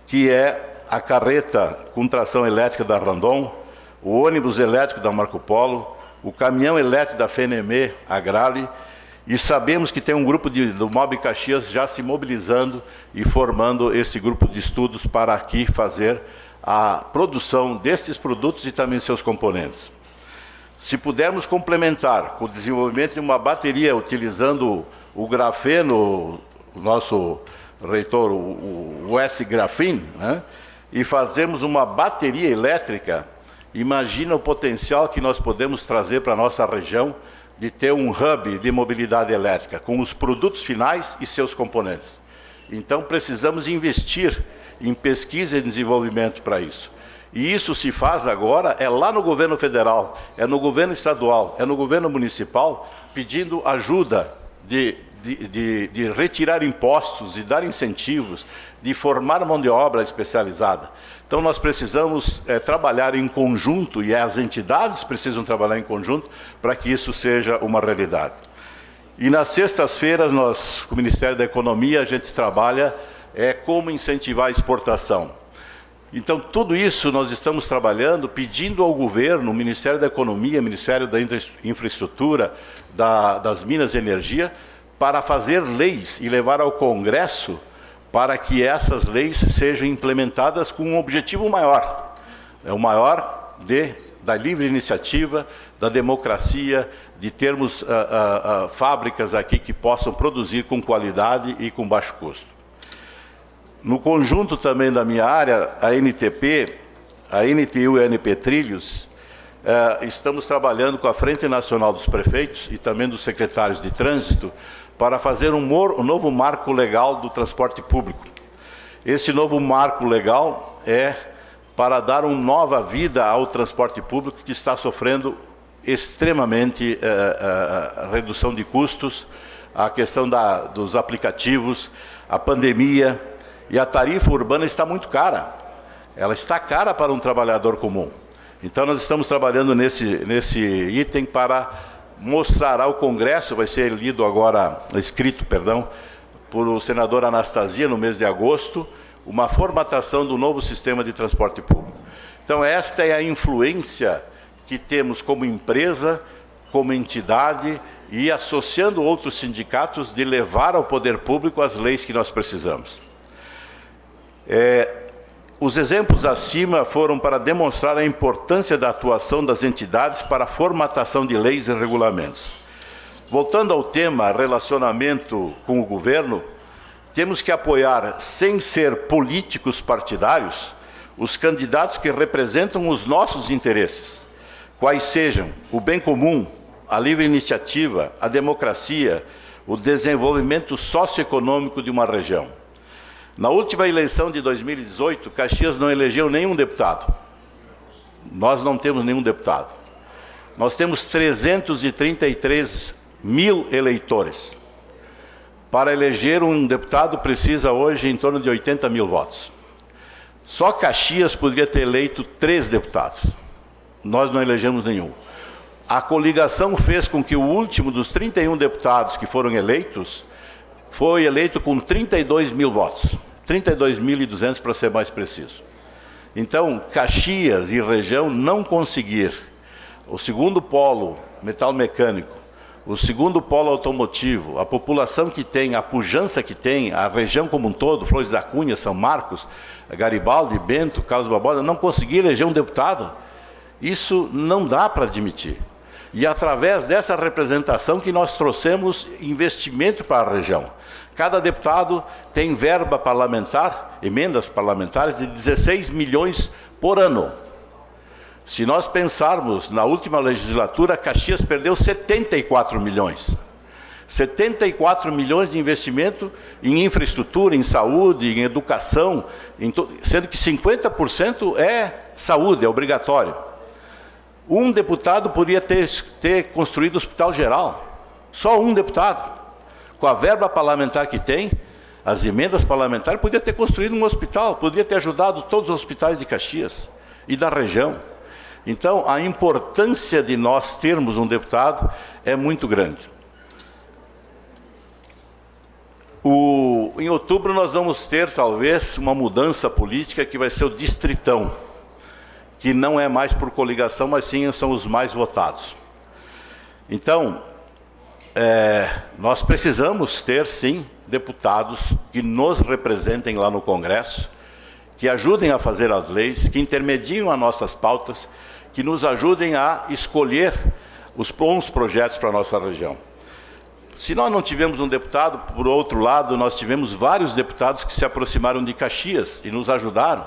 que é a carreta com tração elétrica da Randon, o ônibus elétrico da Marco Polo, o caminhão elétrico da FNM Agrale, e sabemos que tem um grupo do MOB Caxias já se mobilizando e formando esse grupo de estudos para aqui fazer a produção destes produtos e também seus componentes. Se pudermos complementar com o desenvolvimento de uma bateria utilizando o grafeno, o nosso reitor, o S-Grafene, né? E fazermos uma bateria elétrica, imagina o potencial que nós podemos trazer para a nossa região de ter um hub de mobilidade elétrica, com os produtos finais e seus componentes. Então precisamos investir em pesquisa e desenvolvimento para isso. E isso se faz agora, é lá no governo federal, é no governo estadual, é no governo municipal, pedindo ajuda de retirar impostos, de dar incentivos, de formar mão de obra especializada. Então nós precisamos trabalhar em conjunto, e as entidades precisam trabalhar em conjunto, para que isso seja uma realidade. E nas sextas-feiras, nós, com o Ministério da Economia, a gente trabalha como incentivar a exportação. Então, tudo isso nós estamos trabalhando, pedindo ao governo, o Ministério da Economia, o Ministério da Infraestrutura, das Minas e Energia, para fazer leis e levar ao Congresso para que essas leis sejam implementadas com um objetivo maior. É o maior da livre iniciativa, da democracia, de termos fábricas aqui que possam produzir com qualidade e com baixo custo. No conjunto também da minha área, a NTP, a NTU e a NP Trilhos, estamos trabalhando com a Frente Nacional dos Prefeitos e também dos secretários de trânsito para fazer um novo marco legal do transporte público. Esse novo marco legal é para dar uma nova vida ao transporte público, que está sofrendo extremamente redução de custos, a questão dos aplicativos, a pandemia, e a tarifa urbana está muito cara. Ela está cara para um trabalhador comum. Então nós estamos trabalhando nesse item para mostrar ao Congresso, vai ser escrito, por o senador Anastasia no mês de agosto, uma formatação do novo sistema de transporte público. Então esta é a influência que temos como empresa, como entidade e associando outros sindicatos de levar ao poder público as leis que nós precisamos. Os exemplos acima foram para demonstrar a importância da atuação das entidades para a formatação de leis e regulamentos. Voltando ao tema relacionamento com o governo, temos que apoiar, sem ser políticos partidários, os candidatos que representam os nossos interesses, quais sejam o bem comum, a livre iniciativa, a democracia, o desenvolvimento socioeconômico de uma região. Na última eleição de 2018, Caxias não elegeu nenhum deputado. Nós não temos nenhum deputado. Nós temos 333 mil eleitores. Para eleger um deputado precisa hoje em torno de 80 mil votos. Só Caxias poderia ter eleito 3 deputados. Nós não elegemos nenhum. a coligação fez com que o último dos 31 deputados que foram eleitos, foi eleito com 32 mil votos. 32.200 para ser mais preciso. Então, Caxias e região não conseguir o segundo polo metal mecânico, o segundo polo automotivo, a população que tem, a pujança que tem, a região como um todo, Flores da Cunha, São Marcos, Garibaldi, Bento, Carlos Barbosa, não conseguir eleger um deputado, isso não dá para admitir. E através dessa representação que nós trouxemos investimento para a região. Cada deputado tem verba parlamentar, emendas parlamentares de 16 milhões por ano. Se nós pensarmos na última legislatura, Caxias perdeu 74 milhões. 74 milhões de investimento em infraestrutura, em saúde, em educação, sendo que 50% é saúde, é obrigatório. Um deputado poderia ter construído hospital geral. Só um deputado. Com a verba parlamentar que tem, as emendas parlamentares, poderia ter construído um hospital, poderia ter ajudado todos os hospitais de Caxias e da região. Então, a importância de nós termos um deputado é muito grande. Em outubro nós vamos ter, talvez, uma mudança política que vai ser o distritão, que não é mais por coligação, mas sim são os mais votados. Então, nós precisamos ter, sim, deputados que nos representem lá no Congresso, que ajudem a fazer as leis, que intermediem as nossas pautas, que nos ajudem a escolher os bons projetos para a nossa região. Se nós não tivemos um deputado, por outro lado, nós tivemos vários deputados que se aproximaram de Caxias e nos ajudaram.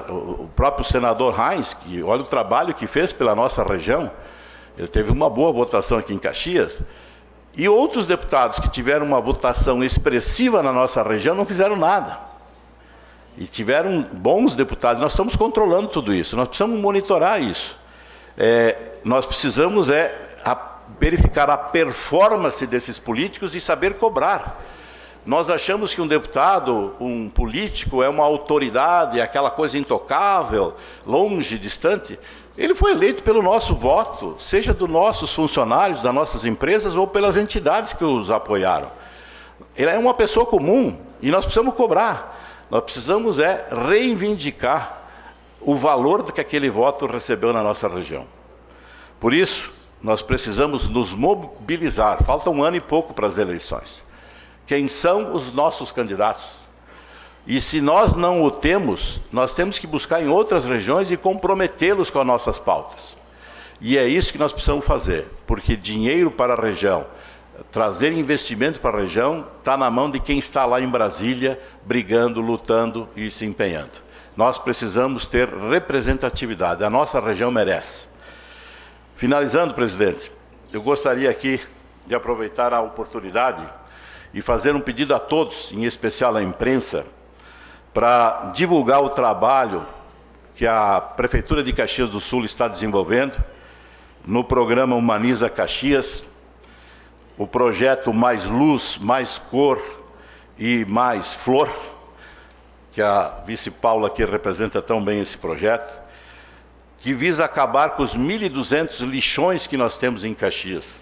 O próprio senador Heinz, que olha o trabalho que fez pela nossa região, ele teve uma boa votação aqui em Caxias, e outros deputados que tiveram uma votação expressiva na nossa região não fizeram nada. E tiveram bons deputados. Nós estamos controlando tudo isso, nós precisamos monitorar isso. Nós precisamos verificar a performance desses políticos e saber cobrar. Nós achamos que um deputado, um político, é uma autoridade, é aquela coisa intocável, longe, distante. Ele foi eleito pelo nosso voto, seja dos nossos funcionários, das nossas empresas ou pelas entidades que os apoiaram. Ele é uma pessoa comum e nós precisamos cobrar. Nós precisamos reivindicar o valor que aquele voto recebeu na nossa região. Por isso, nós precisamos nos mobilizar. Falta 1 ano e pouco para as eleições. Quem são os nossos candidatos? E se nós não o temos, nós temos que buscar em outras regiões e comprometê-los com as nossas pautas. E é isso que nós precisamos fazer, porque dinheiro para a região, trazer investimento para a região, está na mão de quem está lá em Brasília, brigando, lutando e se empenhando. Nós precisamos ter representatividade, a nossa região merece. Finalizando, presidente, eu gostaria aqui de aproveitar a oportunidade e fazer um pedido a todos, em especial à imprensa, para divulgar o trabalho que a Prefeitura de Caxias do Sul está desenvolvendo no programa Humaniza Caxias, o projeto Mais Luz, Mais Cor e Mais Flor, que a vice Paula aqui representa tão bem esse projeto, que visa acabar com os 1.200 lixões que nós temos em Caxias,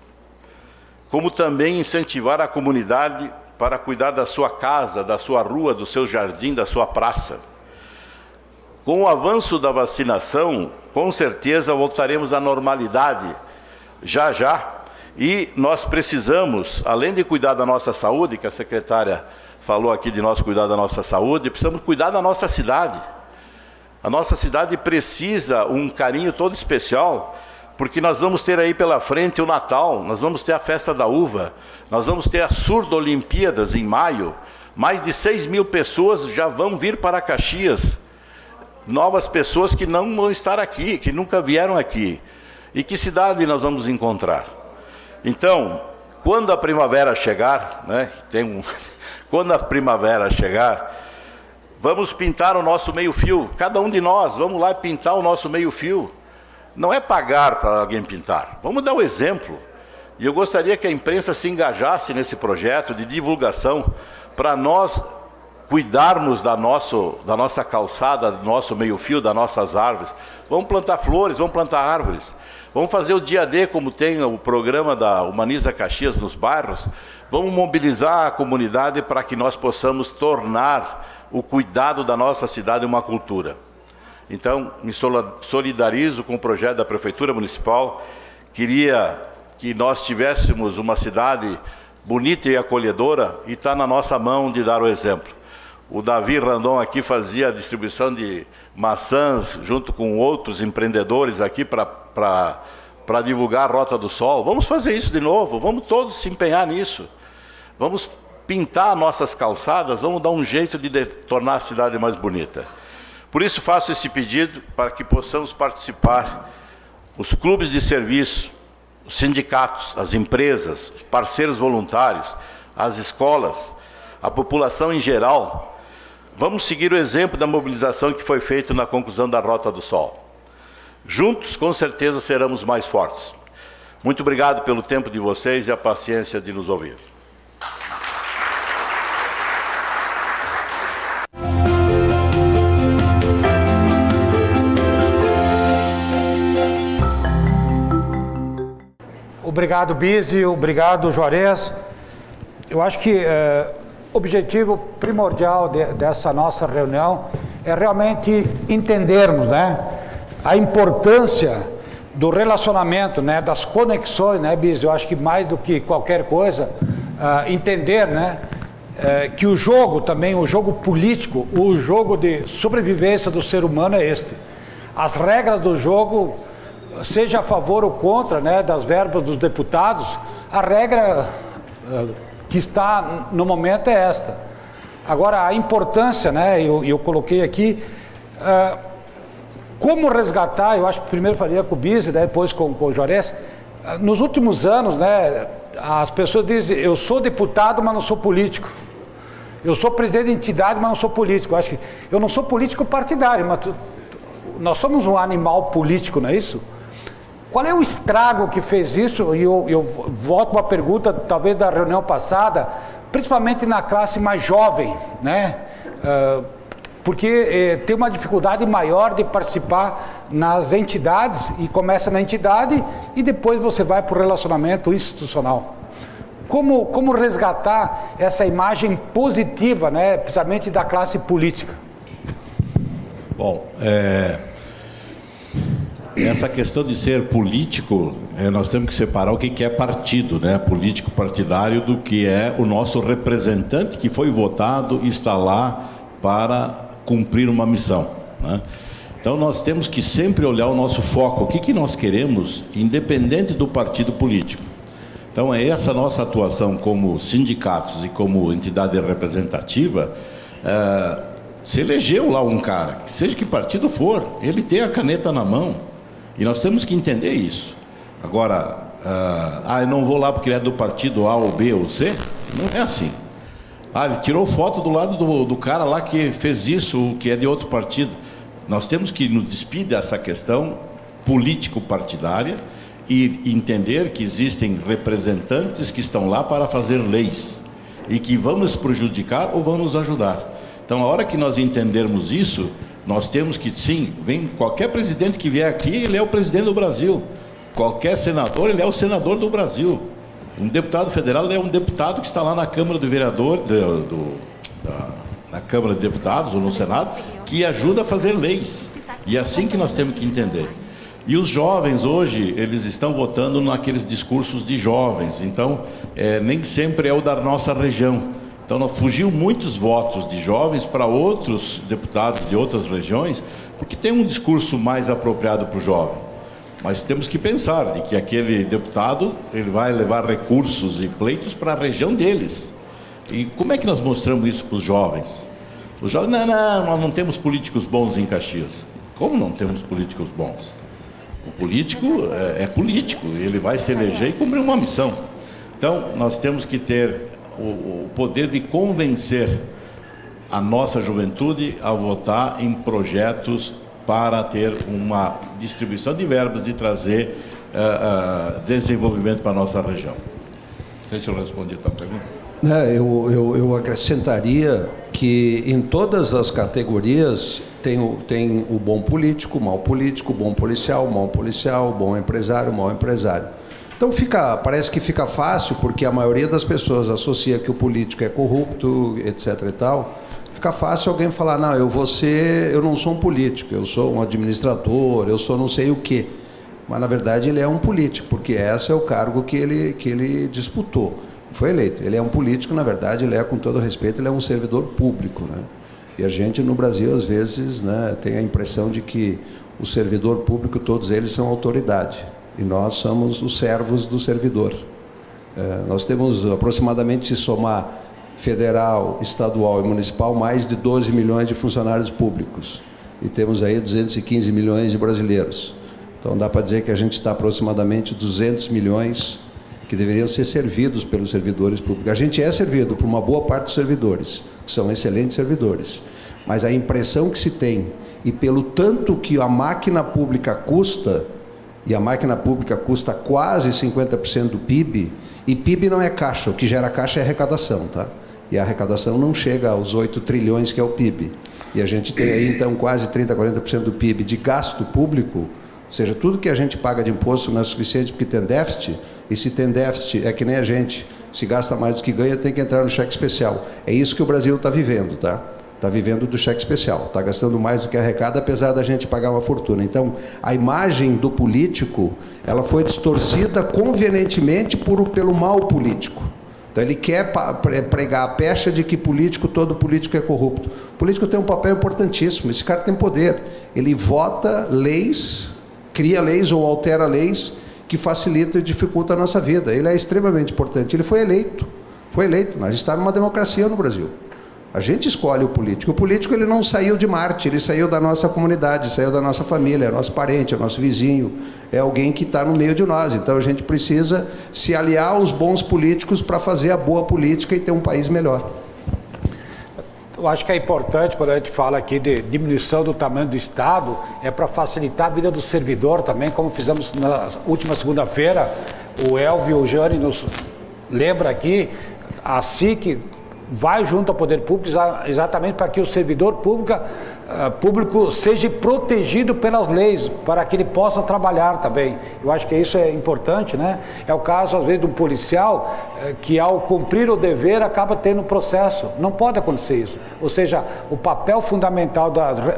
como também incentivar a comunidade para cuidar da sua casa, da sua rua, do seu jardim, da sua praça. Com o avanço da vacinação, com certeza voltaremos à normalidade já já, e nós precisamos, além de cuidar da nossa saúde, que a secretária falou aqui de nós cuidar da nossa saúde, precisamos cuidar da nossa cidade. A nossa cidade precisa um carinho todo especial, porque nós vamos ter aí pela frente o Natal, nós vamos ter a Festa da Uva, nós vamos ter a Surdo-Olimpíadas em maio, mais de 6 mil pessoas já vão vir para Caxias, novas pessoas que não vão estar aqui, que nunca vieram aqui. E que cidade nós vamos encontrar? Então, quando a primavera chegar, né, quando a primavera chegar, vamos pintar o nosso meio-fio, cada um de nós, vamos lá pintar o nosso meio-fio. Não é pagar para alguém pintar, vamos dar o exemplo. E eu gostaria que a imprensa se engajasse nesse projeto de divulgação, para nós cuidarmos da nossa calçada, do nosso meio-fio, das nossas árvores. Vamos plantar flores, vamos plantar árvores. Vamos fazer o dia D, como tem o programa da Humaniza Caxias nos bairros. Vamos mobilizar a comunidade para que nós possamos tornar o cuidado da nossa cidade uma cultura. Então, me solidarizo com o projeto da Prefeitura Municipal. Queria que nós tivéssemos uma cidade bonita e acolhedora, e está na nossa mão de dar o exemplo. O Davi Randon aqui fazia a distribuição de maçãs junto com outros empreendedores aqui para divulgar a Rota do Sol. Vamos fazer isso de novo, vamos todos se empenhar nisso. Vamos pintar nossas calçadas, vamos dar um jeito de tornar a cidade mais bonita. Por isso faço esse pedido para que possamos participar, os clubes de serviço, os sindicatos, as empresas, os parceiros voluntários, as escolas, a população em geral. Vamos seguir o exemplo da mobilização que foi feita na conclusão da Rota do Sol. Juntos, com certeza, seremos mais fortes. Muito obrigado pelo tempo de vocês e a paciência de nos ouvir. Obrigado, Bise, obrigado, Juarez. Eu acho que o objetivo primordial dessa nossa reunião é realmente entendermos, né, a importância do relacionamento, né, das conexões, né, Bise? Eu acho que mais do que qualquer coisa, entender, né, que o jogo também, o jogo político, o jogo de sobrevivência do ser humano é este. As regras do jogo, seja a favor ou contra, né, das verbas dos deputados, a regra que está no momento é esta. Agora, a importância, né, eu coloquei aqui, como resgatar, eu acho que primeiro faria com o Bise, né, depois com o Juarez. Nos últimos anos, né, as pessoas dizem, eu sou deputado, mas não sou político. Eu sou presidente de entidade, mas não sou político. Eu acho que eu não sou político partidário, mas nós somos um animal político, não é isso? Qual é o estrago que fez isso? E eu volto uma pergunta, talvez da reunião passada, principalmente na classe mais jovem, né? Porque tem uma dificuldade maior de participar nas entidades, e começa na entidade e depois você vai para o relacionamento institucional. Como resgatar essa imagem positiva, né? Principalmente da classe política? Bom, essa questão de ser político, nós temos que separar o que é partido, né? Político partidário, do que é o nosso representante que foi votado e está lá para cumprir uma missão, né? Então nós temos que sempre olhar o nosso foco, o que nós queremos, independente do partido político. Então é essa nossa atuação como sindicatos e como entidade representativa. Se elegeu lá um cara, seja que partido for, ele tem a caneta na mão. E nós temos que entender isso. Agora, eu não vou lá porque ele é do partido A ou B ou C. Não é assim. Ele tirou foto do lado do cara lá que fez isso, que é de outro partido. Nós temos que nos despedir dessa questão político-partidária e entender que existem representantes que estão lá para fazer leis e que vão nos prejudicar ou vão nos ajudar. Então, a hora que nós entendermos isso, nós temos que, sim, qualquer presidente que vier aqui, ele é o presidente do Brasil. Qualquer senador, ele é o senador do Brasil. Um deputado federal é um deputado que está lá na Câmara do Vereador, na Câmara de Deputados ou no Senado, que ajuda a fazer leis. E é assim que nós temos que entender. E os jovens hoje, eles estão votando naqueles discursos de jovens. Então, nem sempre é o da nossa região. Então, fugiu muitos votos de jovens para outros deputados de outras regiões, porque tem um discurso mais apropriado para o jovem. Mas temos que pensar de que aquele deputado, ele vai levar recursos e pleitos para a região deles. E como é que nós mostramos isso para os jovens? Os jovens, nós não temos políticos bons em Caxias. Como não temos políticos bons? O político é político, ele vai se eleger e cumprir uma missão. Então, nós temos que ter o poder de convencer a nossa juventude a votar em projetos para ter uma distribuição de verbas e trazer desenvolvimento para a nossa região. Não sei se eu respondi a tua pergunta. Eu acrescentaria que em todas as categorias tem o bom político, o mau político, o bom policial, o bom empresário, o mau empresário. Então parece que fica fácil, porque a maioria das pessoas associa que o político é corrupto, etc. e tal. Fica fácil alguém falar, não, eu não sou um político, eu sou um administrador, eu sou não sei o quê. Mas, na verdade, ele é um político, porque esse é o cargo que ele disputou, foi eleito. Ele é um político, na verdade, ele é, com todo respeito, ele é um servidor público, né? E a gente, no Brasil, às vezes, né, tem a impressão de que o servidor público, todos eles são autoridade, e nós somos os servos do servidor. Nós temos aproximadamente, se somar federal, estadual e municipal, mais de 12 milhões de funcionários públicos. E temos aí 215 milhões de brasileiros. Então dá para dizer que a gente está aproximadamente 200 milhões que deveriam ser servidos pelos servidores públicos. A gente é servido por uma boa parte dos servidores, que são excelentes servidores. Mas a impressão que se tem, e pelo tanto que a máquina pública custa, e a máquina pública custa quase 50% do PIB, e PIB não é caixa, o que gera caixa é arrecadação, tá? E a arrecadação não chega aos 8 trilhões que é o PIB. E a gente tem aí, então, quase 30%, 40% do PIB de gasto público, ou seja, tudo que a gente paga de imposto não é suficiente porque tem déficit, e se tem déficit é que nem a gente, se gasta mais do que ganha, tem que entrar no cheque especial. É isso que o Brasil está vivendo, tá? Está vivendo do cheque especial, está gastando mais do que arrecada, apesar da gente pagar uma fortuna. Então, a imagem do político, ela foi distorcida convenientemente pelo mal político. Então, ele quer pregar a pecha de que todo político é corrupto. O político tem um papel importantíssimo, esse cara tem poder. Ele vota leis, cria leis ou altera leis que facilitam e dificultam a nossa vida. Ele é extremamente importante. Ele foi eleito. Nós estamos numa democracia no Brasil. A gente escolhe o político. O político, ele não saiu de Marte, ele saiu da nossa comunidade, saiu da nossa família, é nosso parente, é nosso vizinho, é alguém que está no meio de nós. Então a gente precisa se aliar aos bons políticos para fazer a boa política e ter um país melhor. Eu acho que é importante, quando a gente fala aqui de diminuição do tamanho do Estado, é para facilitar a vida do servidor também, como fizemos na última segunda-feira. O Elvio e o Jane nos lembra aqui, a SIC vai junto ao poder público exatamente para que o servidor público seja protegido pelas leis, para que ele possa trabalhar também. Eu acho que isso é importante, né? É o caso, às vezes, de um policial que, ao cumprir o dever, acaba tendo processo. Não pode acontecer isso. Ou seja, o papel fundamental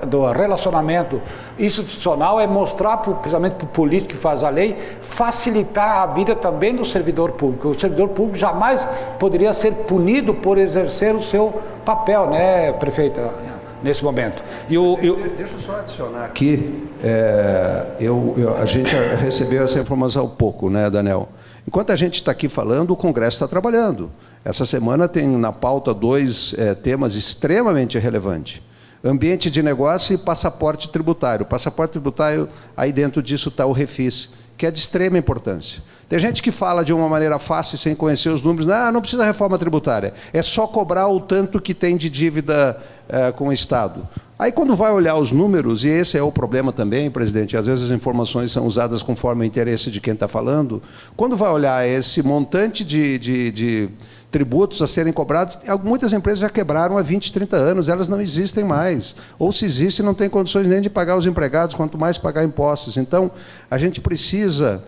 do relacionamento institucional é mostrar, principalmente para o político que faz a lei, facilitar a vida também do servidor público. O servidor público jamais poderia ser punido por exercer o seu papel, né, prefeita? Nesse momento. Deixa eu só adicionar aqui, a gente recebeu essa informação há pouco, né, Daniel? Enquanto a gente está aqui falando, o Congresso está trabalhando. Essa semana tem na pauta 2 temas extremamente relevantes. Ambiente de negócio e passaporte tributário. Passaporte tributário, aí dentro disso está o Refis, que é de extrema importância. Tem gente que fala de uma maneira fácil, sem conhecer os números, não precisa reforma tributária, é só cobrar o tanto que tem de dívida com o Estado. Aí, quando vai olhar os números, e esse é o problema também, presidente, às vezes as informações são usadas conforme o interesse de quem está falando, quando vai olhar esse montante de tributos a serem cobrados, muitas empresas já quebraram há 20, 30 anos, elas não existem mais. Ou se existem, não tem condições nem de pagar os empregados, quanto mais pagar impostos. Então, a gente precisa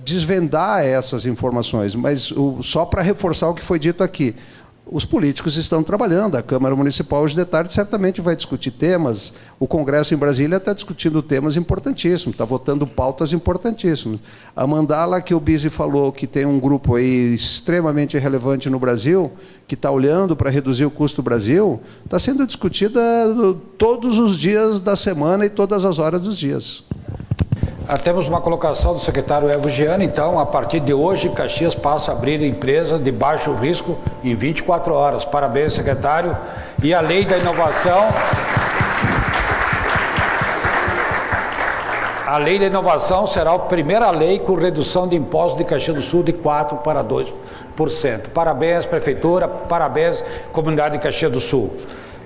desvendar essas informações, mas só para reforçar o que foi dito aqui. Os políticos estão trabalhando, a Câmara Municipal hoje de tarde certamente vai discutir temas, o Congresso em Brasília está discutindo temas importantíssimos, está votando pautas importantíssimas. A mandala que o Bisi falou, que tem um grupo aí extremamente relevante no Brasil, que está olhando para reduzir o custo do Brasil, está sendo discutida todos os dias da semana e todas as horas dos dias. Temos uma colocação do secretário Elvio Giani. Então, a partir de hoje, Caxias passa a abrir empresa de baixo risco em 24 horas. Parabéns, secretário. E a lei da inovação... A lei da inovação será a primeira lei com redução de impostos de Caxias do Sul de 4% para 2%. Parabéns, prefeitura, parabéns, comunidade de Caxias do Sul.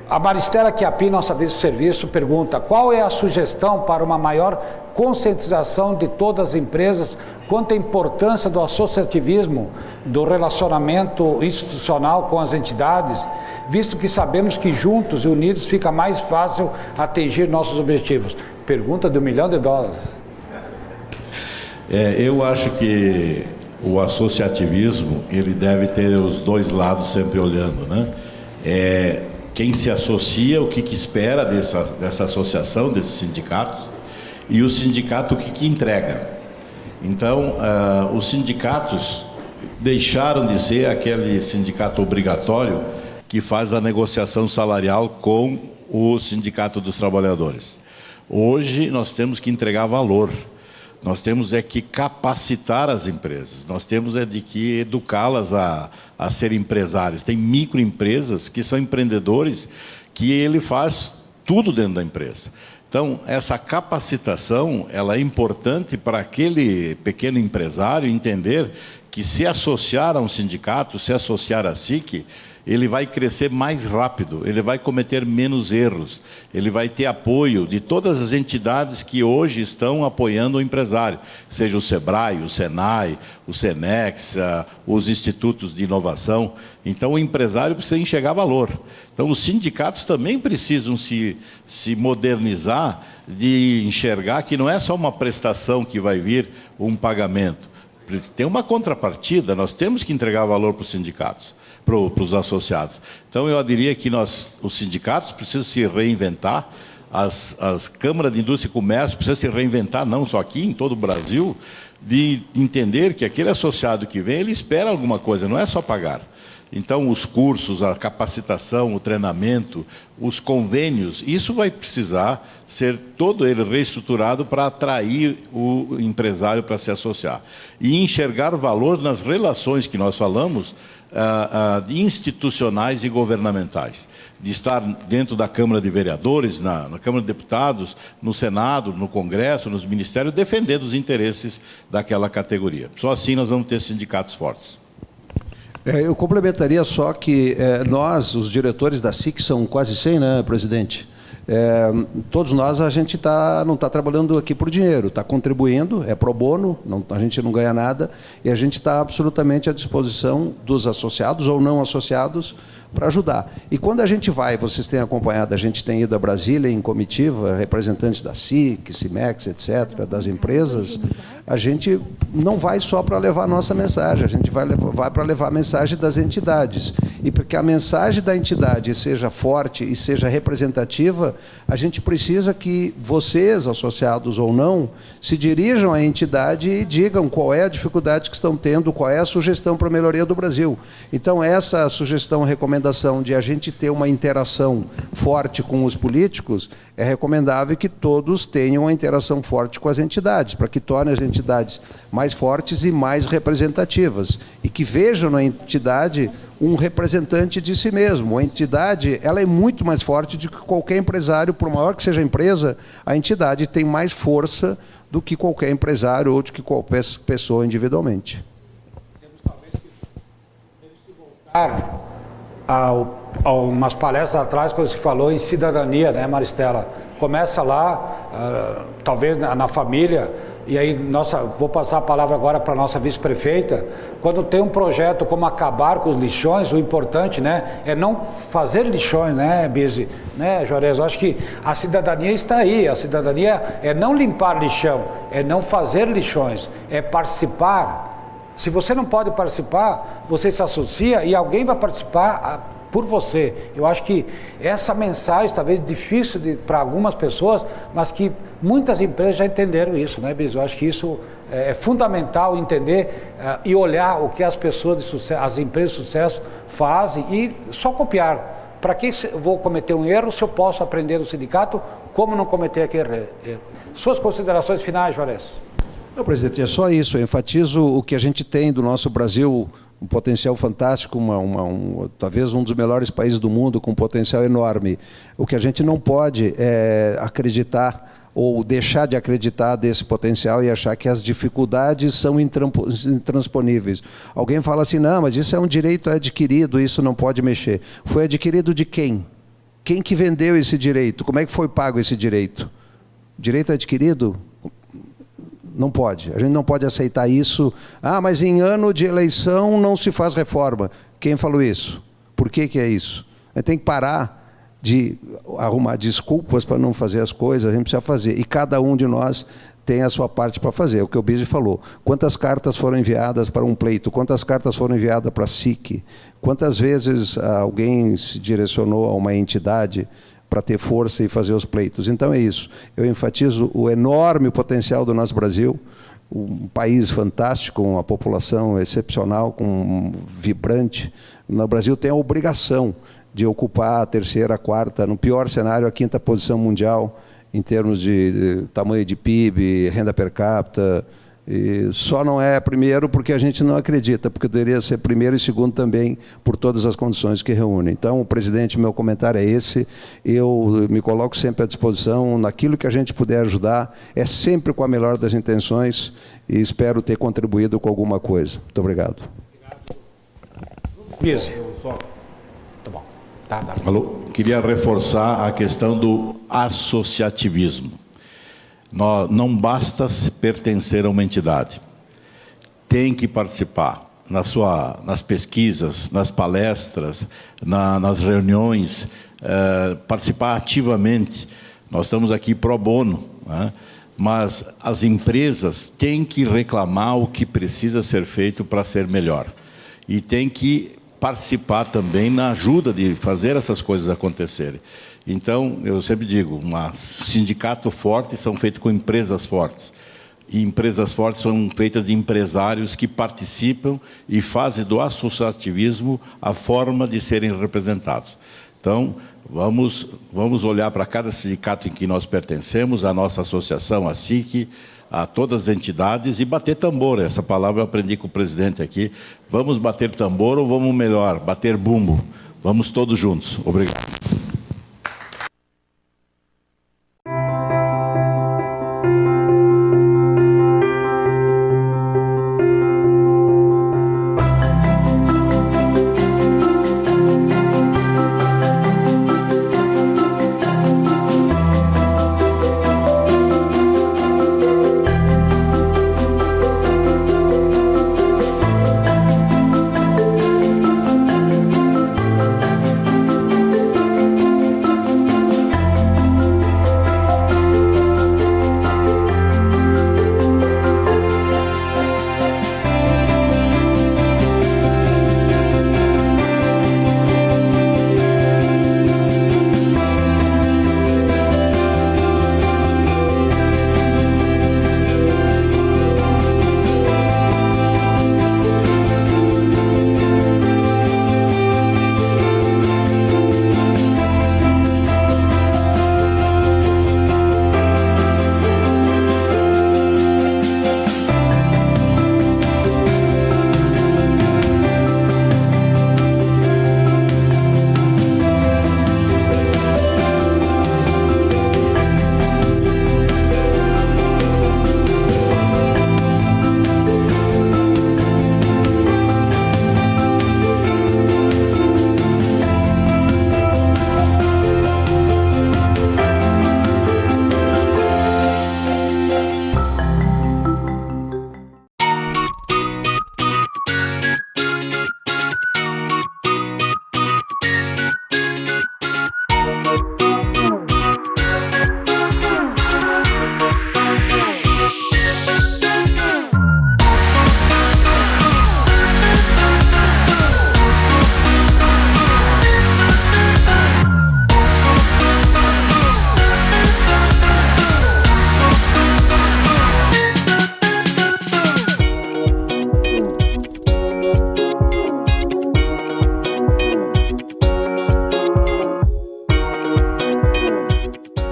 A Maristela Chiappin, nossa vice-serviço, pergunta: qual é a sugestão para uma maior conscientização de todas as empresas quanto à importância do associativismo, do relacionamento institucional com as entidades, visto que sabemos que juntos e unidos fica mais fácil atingir nossos objetivos? Pergunta de $1 milhão. Eu acho que o associativismo, ele deve ter os dois lados sempre olhando, né? Quem se associa, o que espera dessa associação, desses sindicatos, e o sindicato o que entrega. Então, os sindicatos deixaram de ser aquele sindicato obrigatório que faz a negociação salarial com o Sindicato dos Trabalhadores. Hoje nós temos que entregar valor. Nós temos que capacitar as empresas, nós temos de que educá-las a ser empresários. Tem microempresas que são empreendedores que ele faz tudo dentro da empresa. Então, essa capacitação, ela é importante para aquele pequeno empresário entender que se associar a um sindicato, se associar à SIC, ele vai crescer mais rápido, ele vai cometer menos erros, ele vai ter apoio de todas as entidades que hoje estão apoiando o empresário, seja o SEBRAE, o SENAI, o SENEX, os institutos de inovação. Então, o empresário precisa enxergar valor. Então, os sindicatos também precisam se modernizar, de enxergar que não é só uma prestação que vai vir um pagamento. Tem uma contrapartida, nós temos que entregar valor para os sindicatos, para os associados. Então, eu diria que os sindicatos precisam se reinventar, as câmaras de indústria e comércio precisam se reinventar, não só aqui, em todo o Brasil, de entender que aquele associado que vem, ele espera alguma coisa, não é só pagar. Então, os cursos, a capacitação, o treinamento, os convênios, isso vai precisar ser todo ele reestruturado para atrair o empresário para se associar. E enxergar valor nas relações que nós falamos, de institucionais e governamentais. De estar dentro da Câmara de Vereadores, na Câmara de Deputados, no Senado, no Congresso, nos ministérios, defendendo os interesses daquela categoria. Só assim nós vamos ter sindicatos fortes. Eu complementaria só que nós, os diretores da SIC, são quase 100, né, presidente? Todos nós, a gente não está trabalhando aqui por dinheiro, está contribuindo, é pro bono, a gente não ganha nada, e a gente está absolutamente à disposição dos associados ou não associados para ajudar. E quando a gente vai, vocês têm acompanhado, a gente tem ido a Brasília em comitiva, representantes da SIC, CIMEX, etc., das empresas, a gente não vai só para levar a nossa mensagem, a gente vai para levar a mensagem das entidades. E para que a mensagem da entidade seja forte e seja representativa, a gente precisa que vocês, associados ou não, se dirijam à entidade e digam qual é a dificuldade que estão tendo, qual é a sugestão para a melhoria do Brasil. Então, essa sugestão, recomendação de a gente ter uma interação forte com os políticos, é recomendável que todos tenham uma interação forte com as entidades, para que tornem as entidades mais fortes e mais representativas, e que vejam na entidade um representante de si mesmo. A entidade, ela é muito mais forte do que qualquer empresário, por maior que seja a empresa, a entidade tem mais força do que qualquer empresário ou do que qualquer pessoa individualmente. Temos talvez que voltar a umas palestras atrás, quando se falou em cidadania, né, Maristela? Começa lá, talvez na família, e aí vou passar a palavra agora para a nossa vice-prefeita. Quando tem um projeto como acabar com os lixões, o importante, né, é não fazer lixões, né, Bise? Né, Juarez? Eu acho que a cidadania está aí. A cidadania é não limpar lixão, é não fazer lixões, é participar. Se você não pode participar, você se associa e alguém vai participar por você. Eu acho que essa mensagem, talvez difícil para algumas pessoas, mas que muitas empresas já entenderam isso, né, Bis? Eu acho que isso é fundamental entender e olhar o que as pessoas de sucesso, as empresas de sucesso fazem e só copiar. Para que eu vou cometer um erro se eu posso aprender no sindicato como não cometer aquele erro? Suas considerações finais, Juarez? Não, presidente, é só isso. Eu enfatizo o que a gente tem do nosso Brasil, um potencial fantástico, talvez um dos melhores países do mundo, com um potencial enorme. O que a gente não pode é acreditar ou deixar de acreditar desse potencial e achar que as dificuldades são intransponíveis. Alguém fala assim, não, mas isso é um direito adquirido, isso não pode mexer. Foi adquirido de quem? Quem que vendeu esse direito? Como é que foi pago esse direito? Direito adquirido? Não pode. A gente não pode aceitar isso. Ah, mas em ano de eleição não se faz reforma. Quem falou isso? Por que que é isso? A gente tem que parar de arrumar desculpas para não fazer as coisas. A gente precisa fazer. E cada um de nós tem a sua parte para fazer. É o que o Bizzi falou. Quantas cartas foram enviadas para um pleito? Quantas cartas foram enviadas para a SIC? Quantas vezes alguém se direcionou a uma entidade para ter força e fazer os pleitos? Então é isso. Eu enfatizo o enorme potencial do nosso Brasil, um país fantástico, uma população excepcional, vibrante. O Brasil tem a obrigação de ocupar a terceira, a quarta, no pior cenário, a quinta posição mundial, em termos de tamanho de PIB, renda per capita. E só não é primeiro porque a gente não acredita, porque deveria ser primeiro e segundo também por todas as condições que reúnem. Então, presidente, meu comentário é esse. Eu me coloco sempre à disposição naquilo que a gente puder ajudar, é sempre com a melhor das intenções e espero ter contribuído com alguma coisa. Muito obrigado. Bizzi. Tá bom. Alô? Queria reforçar a questão do associativismo. Não basta pertencer a uma entidade. Tem que participar nas pesquisas, nas palestras, nas reuniões, participar ativamente. Nós estamos aqui pro bono, né? Mas as empresas têm que reclamar o que precisa ser feito para ser melhor. E tem que participar também na ajuda de fazer essas coisas acontecerem. Então, eu sempre digo, um sindicato forte são feitos com empresas fortes. E empresas fortes são feitas de empresários que participam e fazem do associativismo a forma de serem representados. Então, vamos olhar para cada sindicato em que nós pertencemos, a nossa associação, a SIC, a todas as entidades, e bater tambor. Essa palavra eu aprendi com o presidente aqui. Vamos bater tambor ou vamos melhor, bater bumbo? Vamos todos juntos. Obrigado.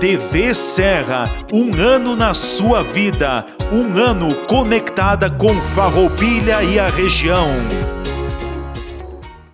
TV Serra, um ano na sua vida, um ano conectada com Farroupilha e a região.